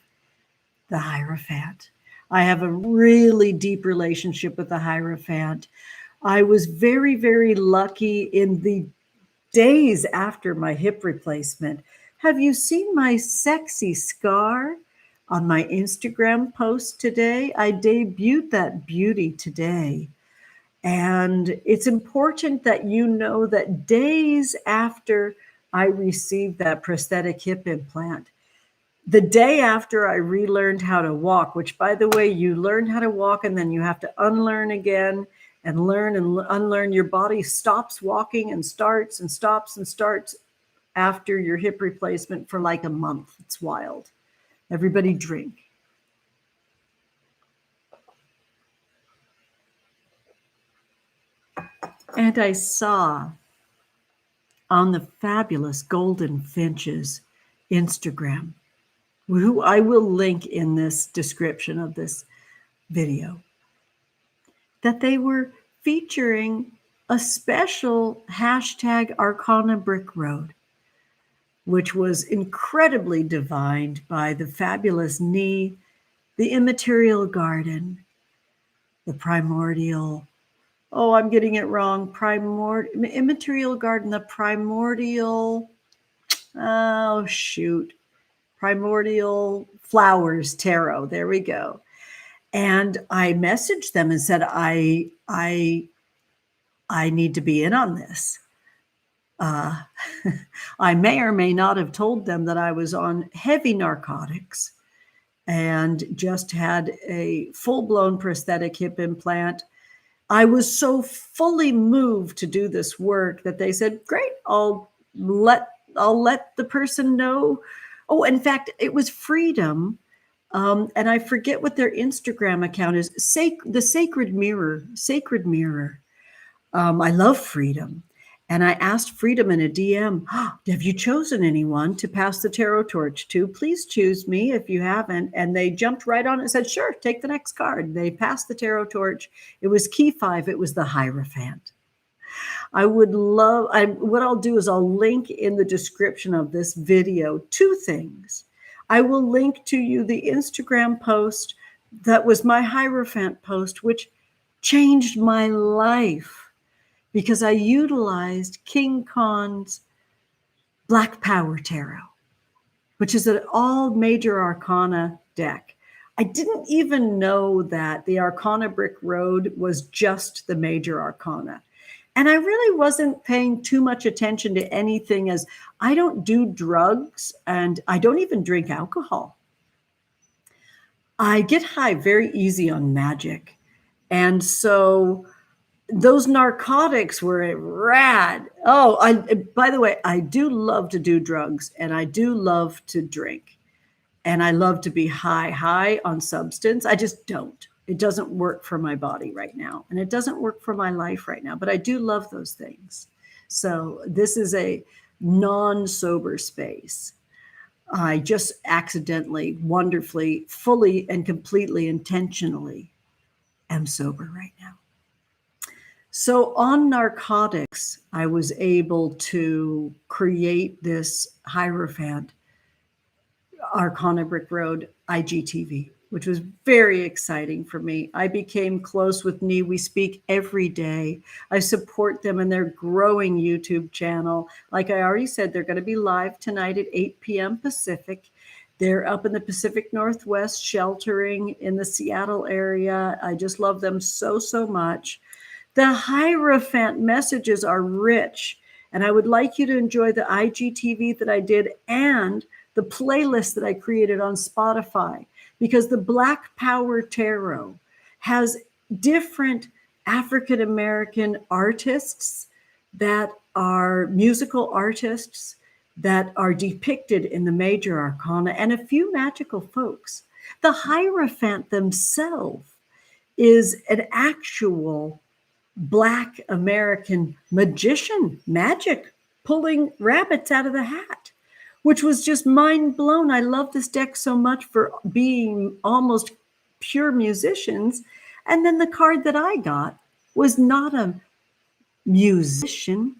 the Hierophant. I have a really deep relationship with the Hierophant. I was very, very lucky in the days after my hip replacement. Have you seen my sexy scar on my Instagram post today? I debuted that beauty today. And it's important that you know that days after I received that prosthetic hip implant, the day after I relearned how to walk, which, by the way, you learn how to walk and then you have to unlearn again and learn and unlearn. Your body stops walking and starts and stops and starts after your hip replacement for like a month. It's wild. Everybody drink. And I saw on the fabulous Golden Finches Instagram, who I will link in this description of this video, that they were featuring a special hashtag Arcana Brick Road, which was incredibly divined by the fabulous Knee, the Immaterial Garden, the Primordial, I'm getting it wrong, Immaterial Garden, the Primordial, Primordial Flowers Tarot. There we go. And I messaged them and said, I need to be in on this. I may or may not have told them that I was on heavy narcotics and just had a full-blown prosthetic hip implant. I was so fully moved to do this work that they said, great, I'll let the person know. Oh, in fact, it was Freedom. And I forget what their Instagram account is. The Sacred Mirror. I love Freedom. And I asked Freedom in a DM, have you chosen anyone to pass the tarot torch to? Please choose me if you haven't. And they jumped right on it and said, sure, take the next card. They passed the tarot torch. It was key 5. It was the Hierophant. What I'll do is I'll link in the description of this video 2 things. I will link to you the Instagram post that was my Hierophant post, which changed my life because I utilized King Khan's Black Power Tarot, which is an all major Arcana deck. I didn't even know that the Arcana Brick Road was just the major Arcana. And I really wasn't paying too much attention to anything, as I don't do drugs and I don't even drink alcohol. I get high very easy on magic. And so those narcotics were rad. By the way, I do love to do drugs and I do love to drink. And I love to be high on substance. I just don't. It doesn't work for my body right now. And it doesn't work for my life right now. But I do love those things. So this is a non-sober space. I just accidentally, wonderfully, fully and completely, intentionally am sober right now. So on narcotics, I was able to create this Hierophant Arcana Brick Road IGTV, which was very exciting for me. I became close with Knee. We speak every day. I support them in their growing YouTube channel. Like I already said, they're going to be live tonight at 8 p.m. Pacific. They're up in the Pacific Northwest, sheltering in the Seattle area. I just love them so, so much. The Hierophant messages are rich, and I would like you to enjoy the IGTV that I did and the playlist that I created on Spotify, because the Black Power Tarot has different African-American artists that are musical artists that are depicted in the major Arcana, and a few magical folks. The Hierophant themselves is an actual Black American magician, magic, pulling rabbits out of the hat, which was just mind blown. I love this deck so much for being almost pure musicians. And then the card that I got was not a musician,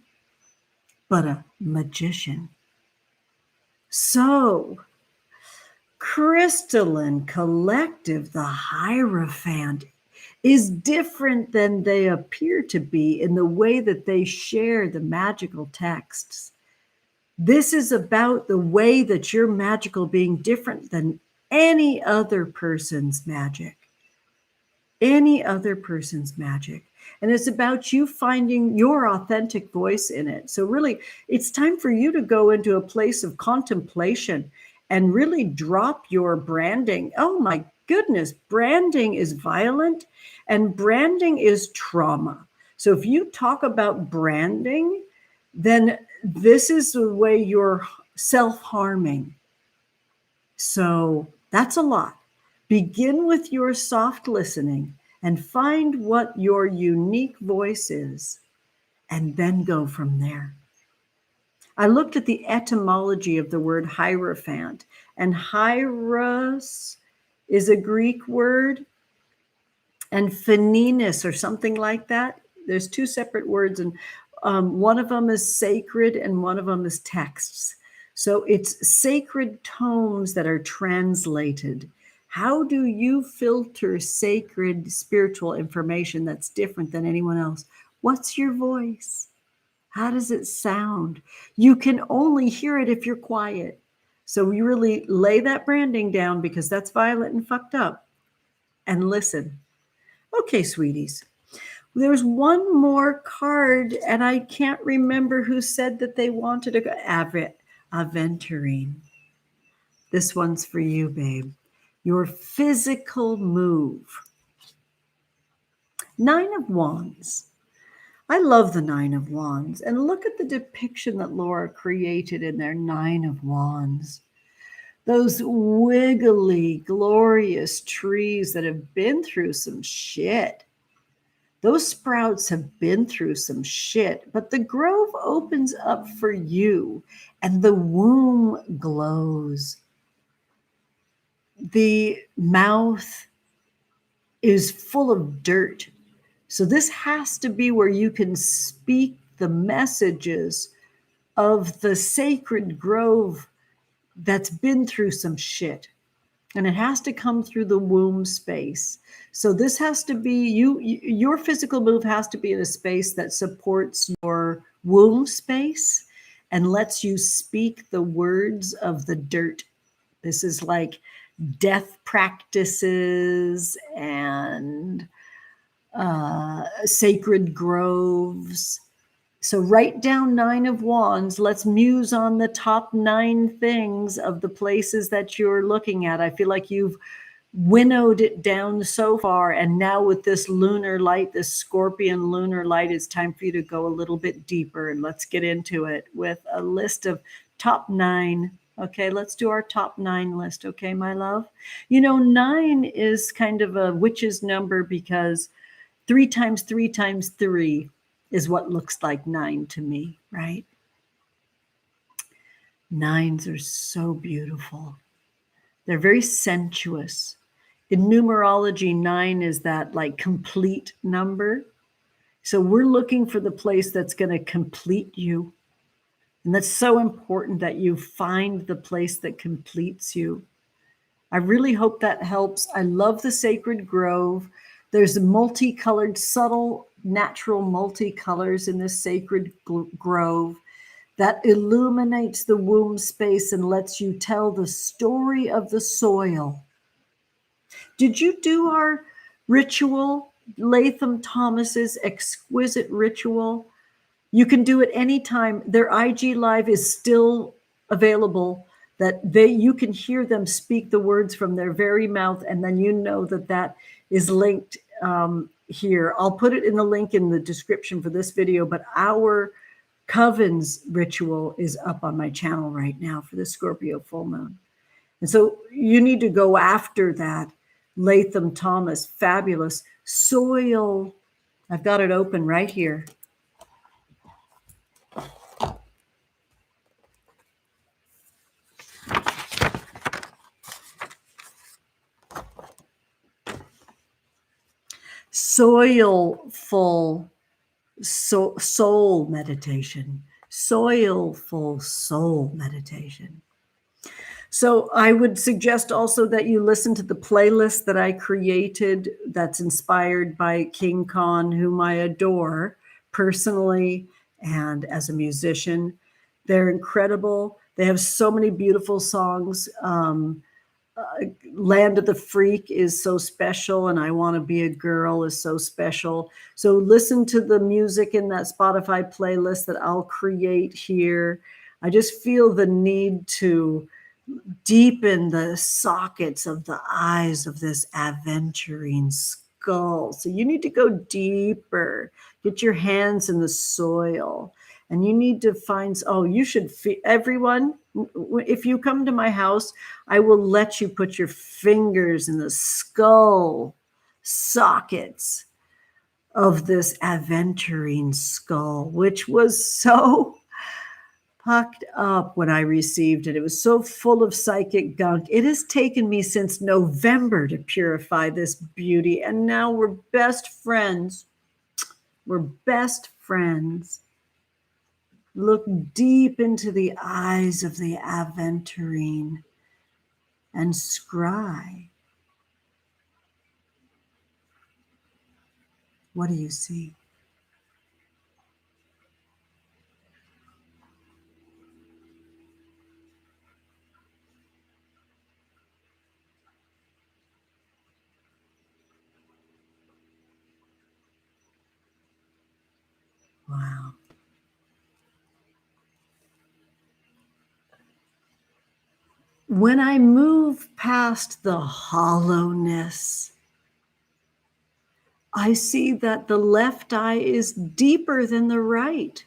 but a magician. So, crystalline collective, the Hierophant, is different than they appear to be in the way that they share the magical texts. This is about the way that you're magical being different than any other person's magic. Any other person's magic. And it's about you finding your authentic voice in it. So really, it's time for you to go into a place of contemplation and really drop your branding. Oh my goodness, branding is violent and branding is trauma. So if you talk about branding, then this is the way you're self-harming. So that's a lot. Begin with your soft listening and find what your unique voice is, and then go from there. I looked at the etymology of the word Hierophant, and hieros is a Greek word, and phaninus or something like that. There's two separate words, and one of them is sacred and one of them is texts. So it's sacred tomes that are translated. How do you filter sacred spiritual information that's different than anyone else? What's your voice? How does it sound? You can only hear it if you're quiet. So you really lay that branding down, because that's violent and fucked up, and listen. Okay, sweeties. There's one more card, and I can't remember who said that they wanted to go. Aventurine. This one's for you, babe. Your physical move. 9 of Wands. I love the 9 of Wands. And look at the depiction that Laura created in their 9 of Wands. Those wiggly, glorious trees that have been through some shit. Those sprouts have been through some shit, but the grove opens up for you and the womb glows. The mouth is full of dirt. So this has to be where you can speak the messages of the sacred grove that's been through some shit. And it has to come through the womb space. So this has to be your physical move has to be in a space that supports your womb space and lets you speak the words of the dirt. This is like death practices and sacred groves. So write down 9 of Wands. Let's muse on the top 9 things of the places that you're looking at. I feel like you've winnowed it down so far. And now with this lunar light, this Scorpion lunar light, it's time for you to go a little bit deeper. And let's get into it with a list of top 9. Okay, let's do our top 9 list. Okay, my love. You know, 9 is kind of a witch's number because 3 times 3 times 3 is what looks like 9 to me, right? 9s are so beautiful. They're very sensuous. In numerology, 9 is that like complete number. So we're looking for the place that's going to complete you. And that's so important that you find the place that completes you. I really hope that helps. I love the sacred grove. There's multicolored, subtle, natural multicolors in this sacred grove that illuminates the womb space and lets you tell the story of the soil. Did you do our ritual, Latham Thomas's exquisite ritual? You can do it anytime. Their IG Live is still available, that you can hear them speak the words from their very mouth, and then you know that is linked here. I'll put it in the link in the description for this video, but our Covens ritual is up on my channel right now for the Scorpio full moon. And so you need to go after that. Latham Thomas, fabulous. Soil. I've got it open right here. Soilful soul meditation. Soilful soul meditation. So I would suggest also that you listen to the playlist that I created that's inspired by King Khan, whom I adore personally and as a musician. They're incredible. They have so many beautiful songs. Land of the Freak is so special, and I Want to Be a Girl is so special. So listen to the music in that Spotify playlist that I'll create here. I just feel the need to deepen the sockets of the eyes of this aventurine skull. So you need to go deeper, get your hands in the soil, and you need to find, you should, everyone, if you come to my house, I will let you put your fingers in the skull sockets of this aventurine skull, which was so pucked up when I received it. It was so full of psychic gunk. It has taken me since November to purify this beauty, and now we're best friends. We're best friends. Look deep into the eyes of the aventurine and scry. What do you see? Wow. When I move past the hollowness, I see that the left eye is deeper than the right.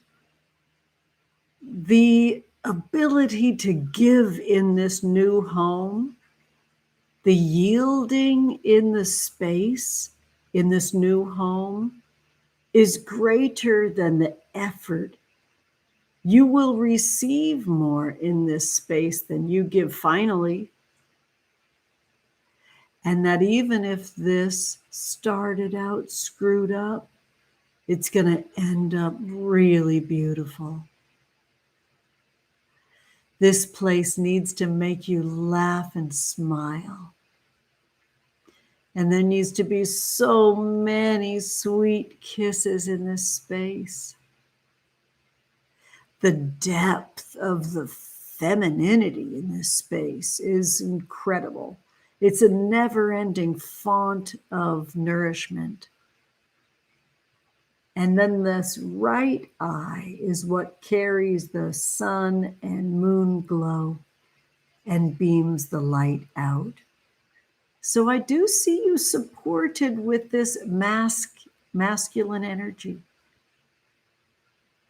The ability to give in this new home, the yielding in the space in this new home is greater than the effort. You will receive more in this space than you give finally. And that even if this started out screwed up, it's going to end up really beautiful. This place needs to make you laugh and smile. And there needs to be so many sweet kisses in this space. The depth of the femininity in this space is incredible. It's a never-ending font of nourishment. And then this right eye is what carries the sun and moon glow and beams the light out. So I do see you supported with this masculine energy.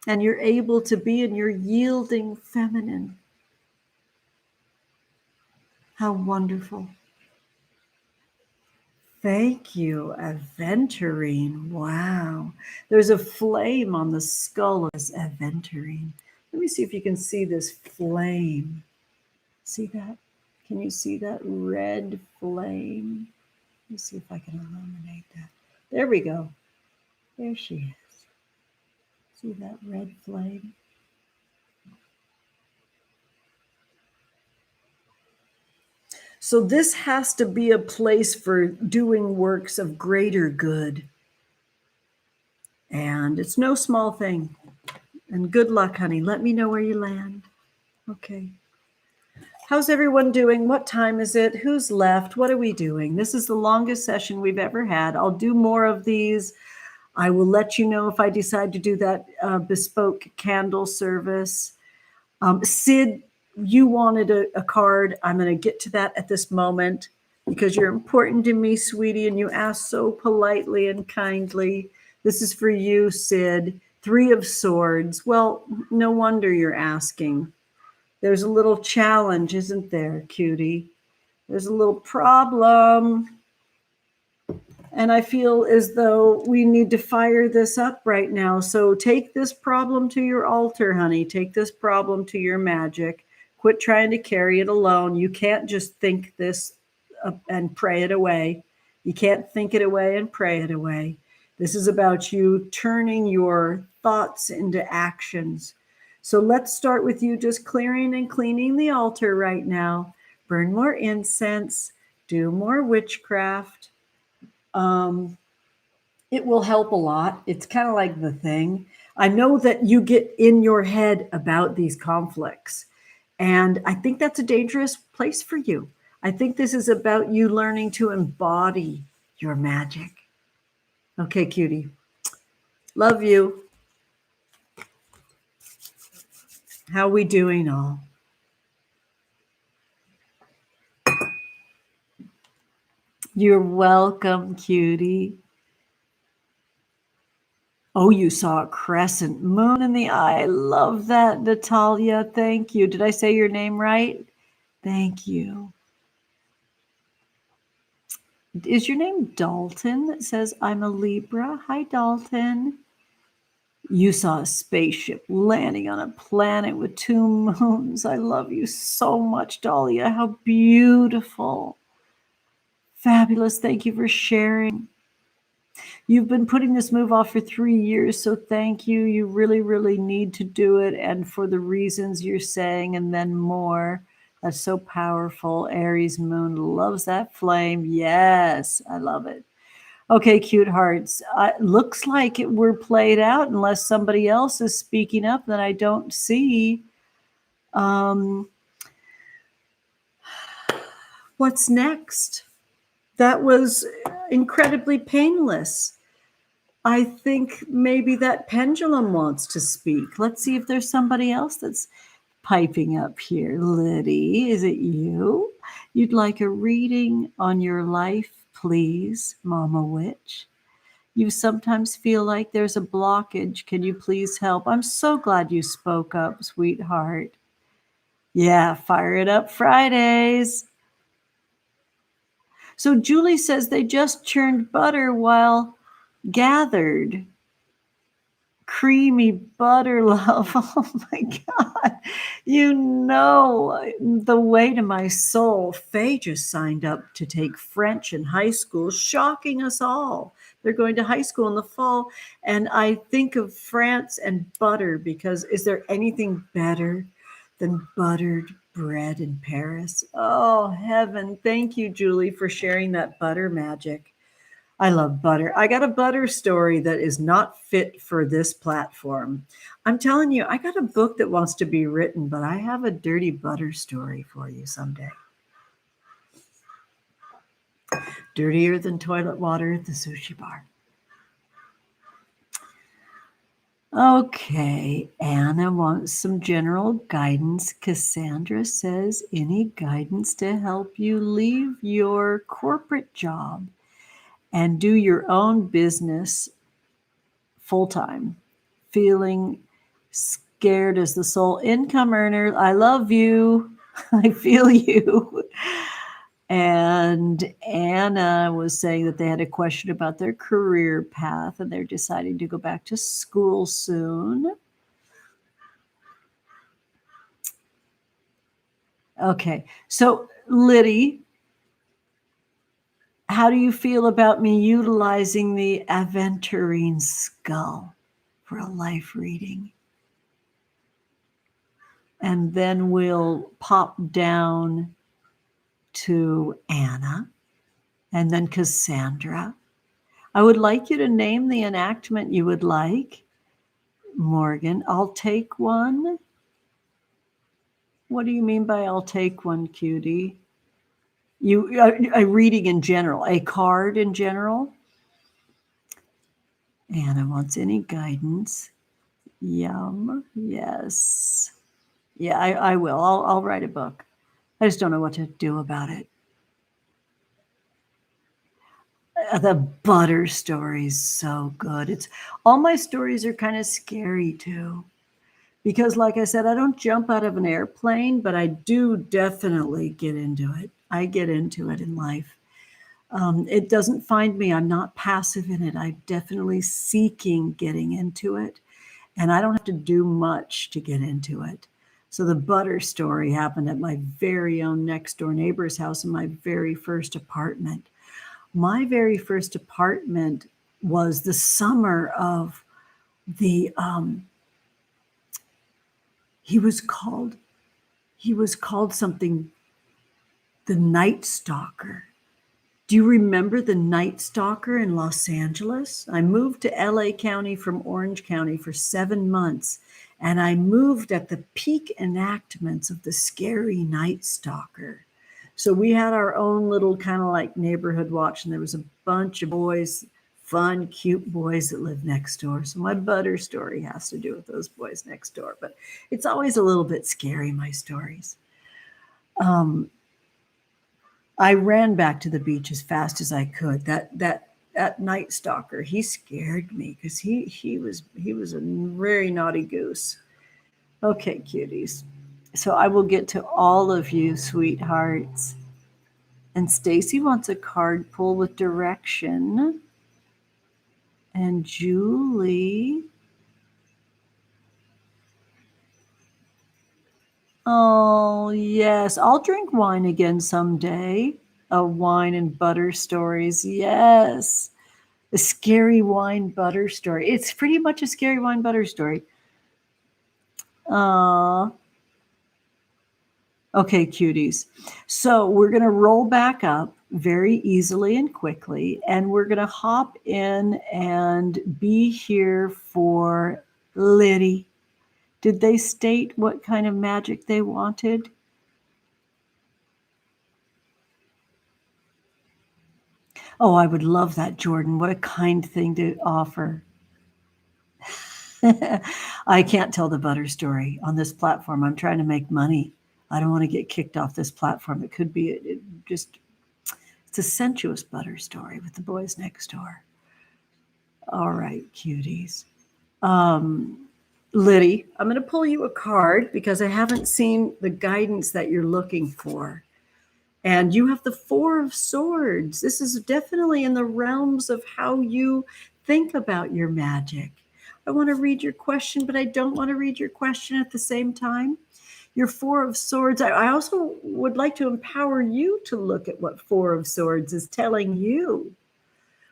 And you're able to be in your yielding feminine. How wonderful. Thank you, aventurine. Wow. There's a flame on the skull of this aventurine. Let me see if you can see this flame. See that? Can you see that red flame? Let me see if I can illuminate that. There we go. There she is. See that red flame? So this has to be a place for doing works of greater good. And it's no small thing. And good luck, honey. Let me know where you land. Okay. How's everyone doing? What time is it? Who's left? What are we doing? This is the longest session we've ever had. I'll do more of these. I will let you know if I decide to do that bespoke candle service. Sid, you wanted a card. I'm going to get to that at this moment because you're important to me, sweetie, and you asked so politely and kindly. This is for you, Sid. 3 of Swords. Well, no wonder you're asking. There's a little challenge, isn't there, cutie? There's a little problem. And I feel as though we need to fire this up right now. So take this problem to your altar, honey. Take this problem to your magic. Quit trying to carry it alone. You can't just think this and pray it away. You can't think it away and pray it away. This is about you turning your thoughts into actions. So let's start with you just clearing and cleaning the altar right now. Burn more incense. Do more witchcraft. It will help a lot. It's kind of like the thing. I know that you get in your head about these conflicts, and I think that's a dangerous place for you. I think this is about you learning to embody your magic. Okay, cutie. Love you. How we doing all? You're welcome, cutie. Oh, you saw a crescent moon in the eye. I love that, Natalia. Thank you. Did I say your name right? Thank you. Is your name Dalton? That says, I'm a Libra. Hi, Dalton. You saw a spaceship landing on a planet with 2 moons. I love you so much, Dahlia. How beautiful. Fabulous. Thank you for sharing. You've been putting this move off for 3 years, so thank you. You really, really need to do it, and for the reasons you're saying, and then more. That's so powerful. Aries moon loves that flame. Yes, I love it. Okay, cute hearts. Looks like we're played out unless somebody else is speaking up that I don't see. What's next? That was incredibly painless. I think maybe that pendulum wants to speak. Let's see if there's somebody else that's piping up here. Liddy, is it you? You'd like a reading on your life, please, Mama Witch? You sometimes feel like there's a blockage. Can you please help? I'm so glad you spoke up, sweetheart. Yeah, fire it up Fridays. So Julie says they just churned butter while gathered. Creamy butter, love. Oh my God. You know the way to my soul. Faye just signed up to take French in high school, shocking us all. They're going to high school in the fall. And I think of France and butter because is there anything better than buttered bread in Paris? Oh, heaven. Thank you, Julie, for sharing that butter magic. I love butter. I got a butter story that is not fit for this platform. I'm telling you, I got a book that wants to be written, but I have a dirty butter story for you someday. Dirtier than toilet water at the sushi bar. Okay, Anna wants some general guidance. Cassandra says, any guidance to help you leave your corporate job and do your own business full-time, feeling scared as the sole income earner. I love you. I feel you. And Anna was saying that they had a question about their career path and they're deciding to go back to school soon. Okay, so Liddy, how do you feel about me utilizing the aventurine skull for a life reading? And then we'll pop down to Anna and then Cassandra. I would like you to name the enactment you would like. Morgan, I'll take one. What do you mean by I'll take one, cutie? A reading in general, a card in general? Anna wants any guidance. Yum. Yes. Yeah, I will. I'll write a book. I just don't know what to do about it. The butter story is so good. All my stories are kind of scary too. Because like I said, I don't jump out of an airplane, but I do definitely get into it. I get into it in life. It doesn't find me. I'm not passive in it. I'm definitely seeking getting into it. And I don't have to do much to get into it. So the butter story happened at my very own next door neighbor's house in my very first apartment. My very first apartment was the summer of the, he was called something, the Night Stalker. Do you remember the Night Stalker in Los Angeles? I moved to LA County from Orange County for 7 months, and I moved at the peak enactments of the scary Night Stalker. So we had our own little kind of like neighborhood watch, and there was a bunch of boys, fun, cute boys that lived next door. So my butter story has to do with those boys next door, but it's always a little bit scary, my stories. I ran back to the beach as fast as I could. That Night Stalker, he scared me because he was a very naughty goose. Okay, cuties. So I will get to all of you, sweethearts. And Stacy wants a card pull with direction. And Julie. Oh, yes. I'll drink wine again someday. Wine and butter stories. Yes. A scary wine butter story. It's pretty much a scary wine butter story. Okay, cuties. So we're going to roll back up very easily and quickly, and we're going to hop in and be here for Liddy. Did they state what kind of magic they wanted? Oh, I would love that, Jordan. What a kind thing to offer. I can't tell the butter story on this platform. I'm trying to make money. I don't want to get kicked off this platform. It could be it's a sensuous butter story with the boys next door. All right, cuties. Liddy, I'm going to pull you a card because I haven't seen the guidance that you're looking for. And you have the Four of Swords. This is definitely in the realms of how you think about your magic. I want to read your question, but I don't want to read your question at the same time. Your Four of Swords, I also would like to empower you to look at what Four of Swords is telling you.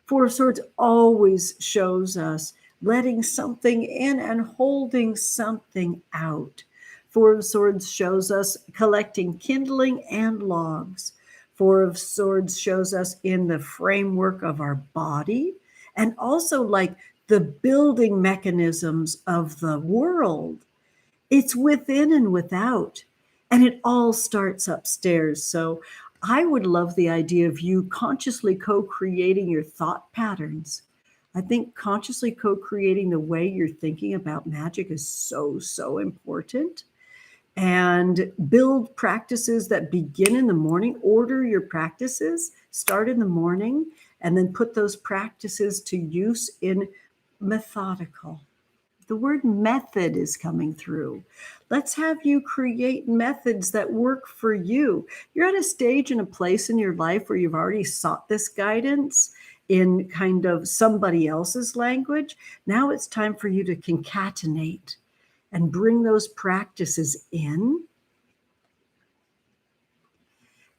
Four of Swords always shows us letting something in and holding something out. Four of Swords shows us collecting kindling and logs. Four of Swords shows us in the framework of our body and also like the building mechanisms of the world. It's within and without, and it all starts upstairs. So I would love the idea of you consciously co-creating your thought patterns. I think consciously co-creating the way you're thinking about magic is so, so important. And build practices that begin in the morning. Order your practices, start in the morning, and then put those practices to use in methodical. The word method is coming through. Let's have you create methods that work for you. You're at a stage and a place in your life where you've already sought this guidance in kind of somebody else's language. Now it's time for you to concatenate and bring those practices in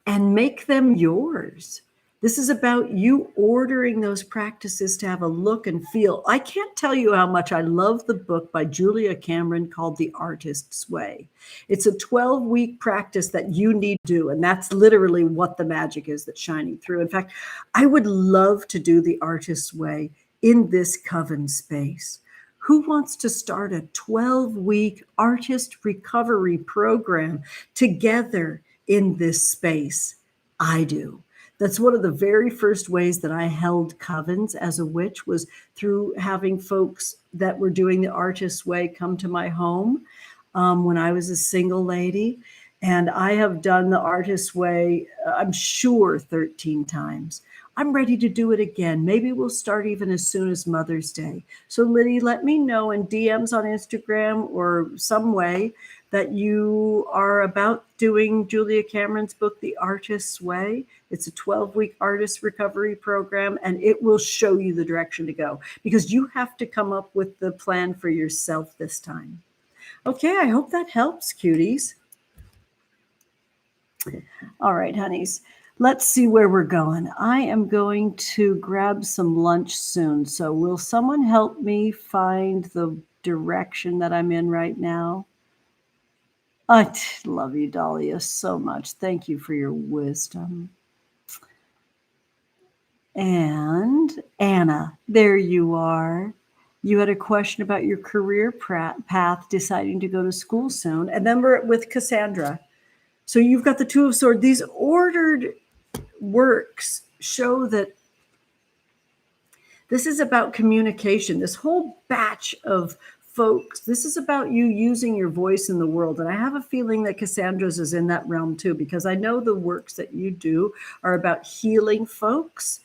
and make them yours. This is about you ordering those practices to have a look and feel. I can't tell you how much I love the book by Julia Cameron called The Artist's Way. It's a 12-week practice that you need to do, and that's literally what the magic is that's shining through. In fact, I would love to do The Artist's Way in this coven space. Who wants to start a 12-week artist recovery program together in this space? I do. That's one of the very first ways that I held covens as a witch, was through having folks that were doing the Artist's Way come to my home when I was a single lady. And I have done the Artist's Way, I'm sure, 13 times. I'm ready to do it again. Maybe we'll start even as soon as Mother's Day. So Liddy, let me know in DMs on Instagram or some way that you are about doing Julia Cameron's book, The Artist's Way. It's a 12-week artist recovery program, and it will show you the direction to go because you have to come up with the plan for yourself this time. Okay, I hope that helps, cuties. All right, honeys, let's see where we're going. I am going to grab some lunch soon. So will someone help me find the direction that I'm in right now? I love you, Dahlia, so much. Thank you for your wisdom. And Anna, there you are. You had a question about your career path, deciding to go to school soon. And then we're with Cassandra. So you've got the Two of Swords. These ordered works show that this is about communication. This whole batch of folks, this is about you using your voice in the world. And I have a feeling that Cassandra's is in that realm too, because I know the works that you do are about healing folks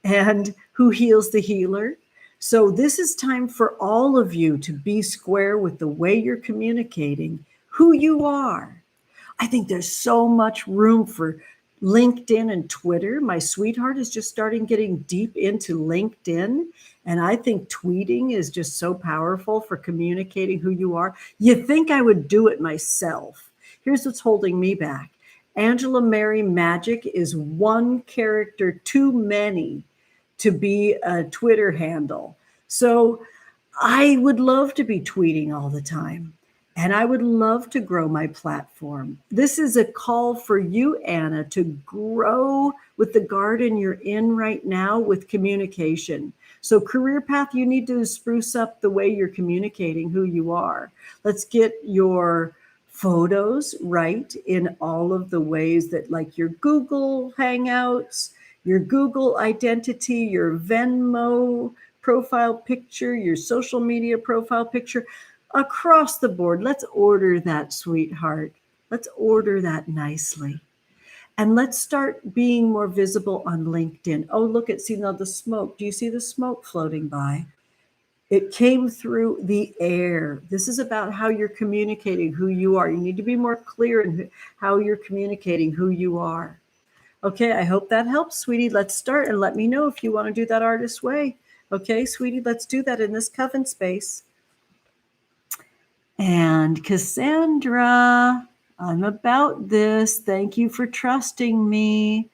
and who heals the healer. So this is time for all of you to be square with the way you're communicating who you are. I think there's so much room for LinkedIn and Twitter. My sweetheart is just starting getting deep into LinkedIn. And I think tweeting is just so powerful for communicating who you are. You think I would do it myself. Here's what's holding me back. Angela Mary Magic is one character too many to be a Twitter handle. So I would love to be tweeting all the time. And I would love to grow my platform. This is a call for you, Anna, to grow with the garden you're in right now with communication. So career path, you need to spruce up the way you're communicating who you are. Let's get your photos right in all of the ways that, like your Google Hangouts, your Google identity, your Venmo profile picture, your social media profile picture. Across the board, let's order that, sweetheart. Let's order that nicely. And let's start being more visible on LinkedIn. Oh, look at, see now the smoke. Do you see the smoke floating by? It came through the air. This is about how you're communicating who you are. You need to be more clear in how you're communicating who you are. Okay, I hope that helps, sweetie. Let's start and let me know if you want to do that artist way. Okay, sweetie, let's do that in this coven space. And Cassandra, I'm about this. Thank you for trusting me.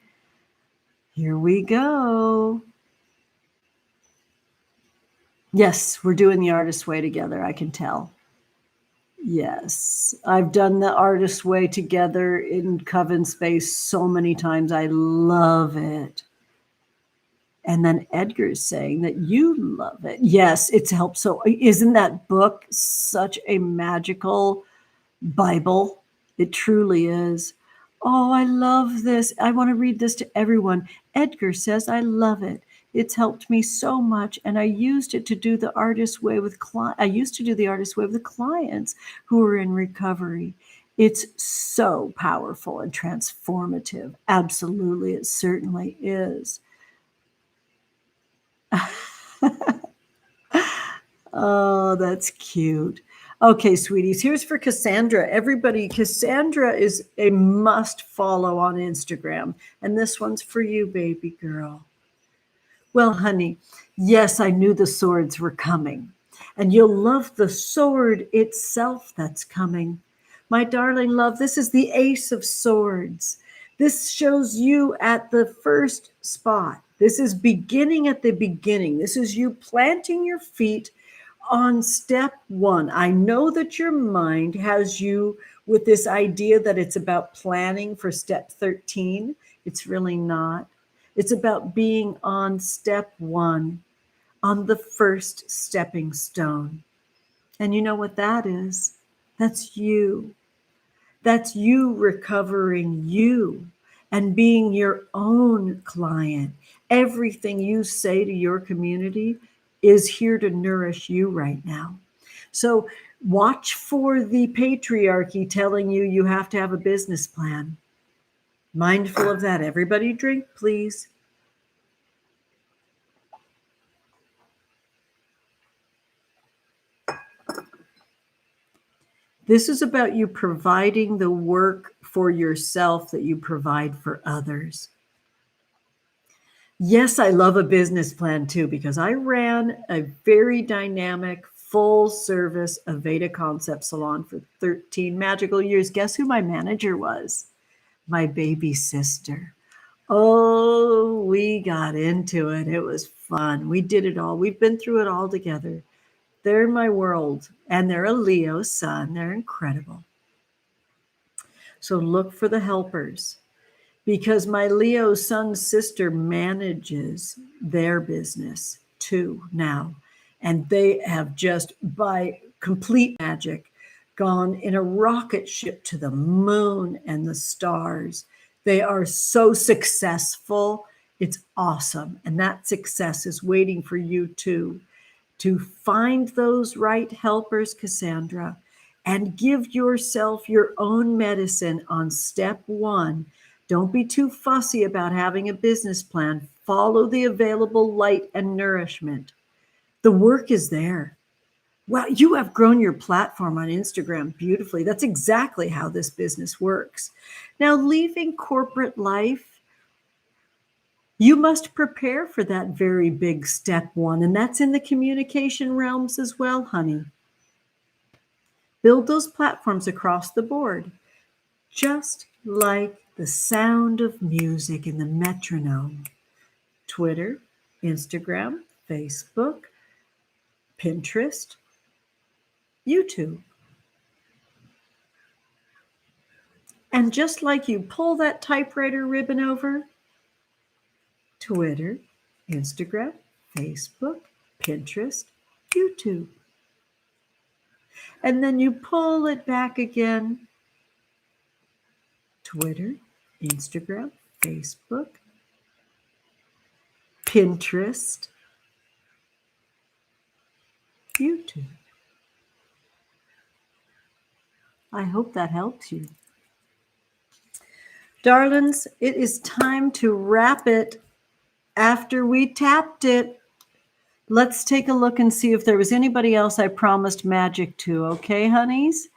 Here we go. Yes, we're doing the artist way together, I can tell. Yes, I've done the artist way together in coven space so many times. I love it. And then Edgar's saying that you love it. Yes, it's helped. So isn't that book such a magical Bible? It truly is. Oh, I love this. I want to read this to everyone. Edgar says, I love it. It's helped me so much. And I used it to do the artist way with clients. I used to do the artist way with clients who are in recovery. It's so powerful and transformative. Absolutely. It certainly is. Oh, that's cute. Okay, sweeties, here's for Cassandra. Everybody, Cassandra is a must follow on Instagram. And this one's for you, baby girl. Well, honey, yes, I knew the swords were coming. And you'll love the sword itself that's coming. My darling love, this is the Ace of Swords. This shows you at the first spot. This is beginning at the beginning. This is you planting your feet on step one. I know that your mind has you with this idea that it's about planning for step 13. It's really not. It's about being on step one, on the first stepping stone. And you know what that is? That's you. That's you recovering you and being your own client. Everything you say to your community is here to nourish you right now. So watch for the patriarchy telling you you have to have a business plan. Mindful of that. Everybody drink, please. This is about you providing the work for yourself that you provide for others. Yes, I love a business plan too, because I ran a very dynamic, full service Aveda concept salon for 13 magical years. Guess who my manager was? My baby sister. Oh, we got into it. It was fun. We did it all. We've been through it all together. They're in my world, and they're a Leo sun. They're incredible. So look for the helpers, because my Leo sun's sister manages their business too now. And they have just, by complete magic, gone in a rocket ship to the moon and the stars. They are so successful. It's awesome. And that success is waiting for you too, to find those right helpers, Cassandra, and give yourself your own medicine on step one. Don't be too fussy about having a business plan. Follow the available light and nourishment. The work is there. Wow, you have grown your platform on Instagram beautifully. That's exactly how this business works. Now, leaving corporate life, you must prepare for that very big step one, and that's in the communication realms as well, honey. Build those platforms across the board, just like the sound of music in the metronome. Twitter, Instagram, Facebook, Pinterest, YouTube. And just like you pull that typewriter ribbon over, Twitter, Instagram, Facebook, Pinterest, YouTube. And then you pull it back again, Twitter, Instagram, Facebook, Pinterest, YouTube. I hope that helps you. Darlings, it is time to wrap it after we tapped it. Let's take a look and see if there was anybody else I promised magic to. Okay, honeys?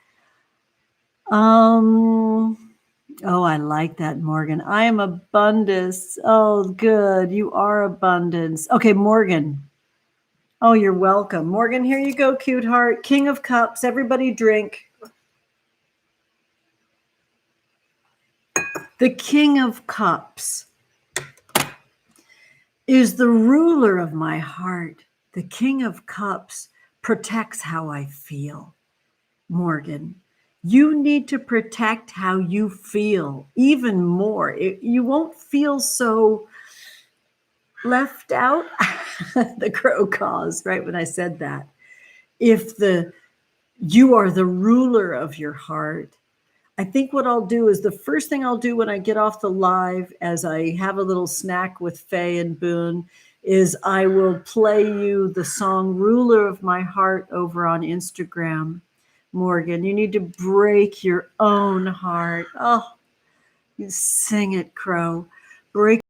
Oh, I like that, Morgan. I am abundance. Oh, good. You are abundance. Okay, Morgan. Oh, you're welcome. Morgan, here you go, cute heart. King of Cups. Everybody drink. The King of Cups is the ruler of my heart. The King of Cups protects how I feel. Morgan, you need to protect how you feel even more. You won't feel so left out. The crow caws, right when I said that. If you are the ruler of your heart, I think what I'll do is the first thing I'll do when I get off the live, as I have a little snack with Faye and Boone, is I will play you the song Ruler of My Heart over on Instagram. Morgan, you need to break your own heart. Oh, you sing it, Crow. Break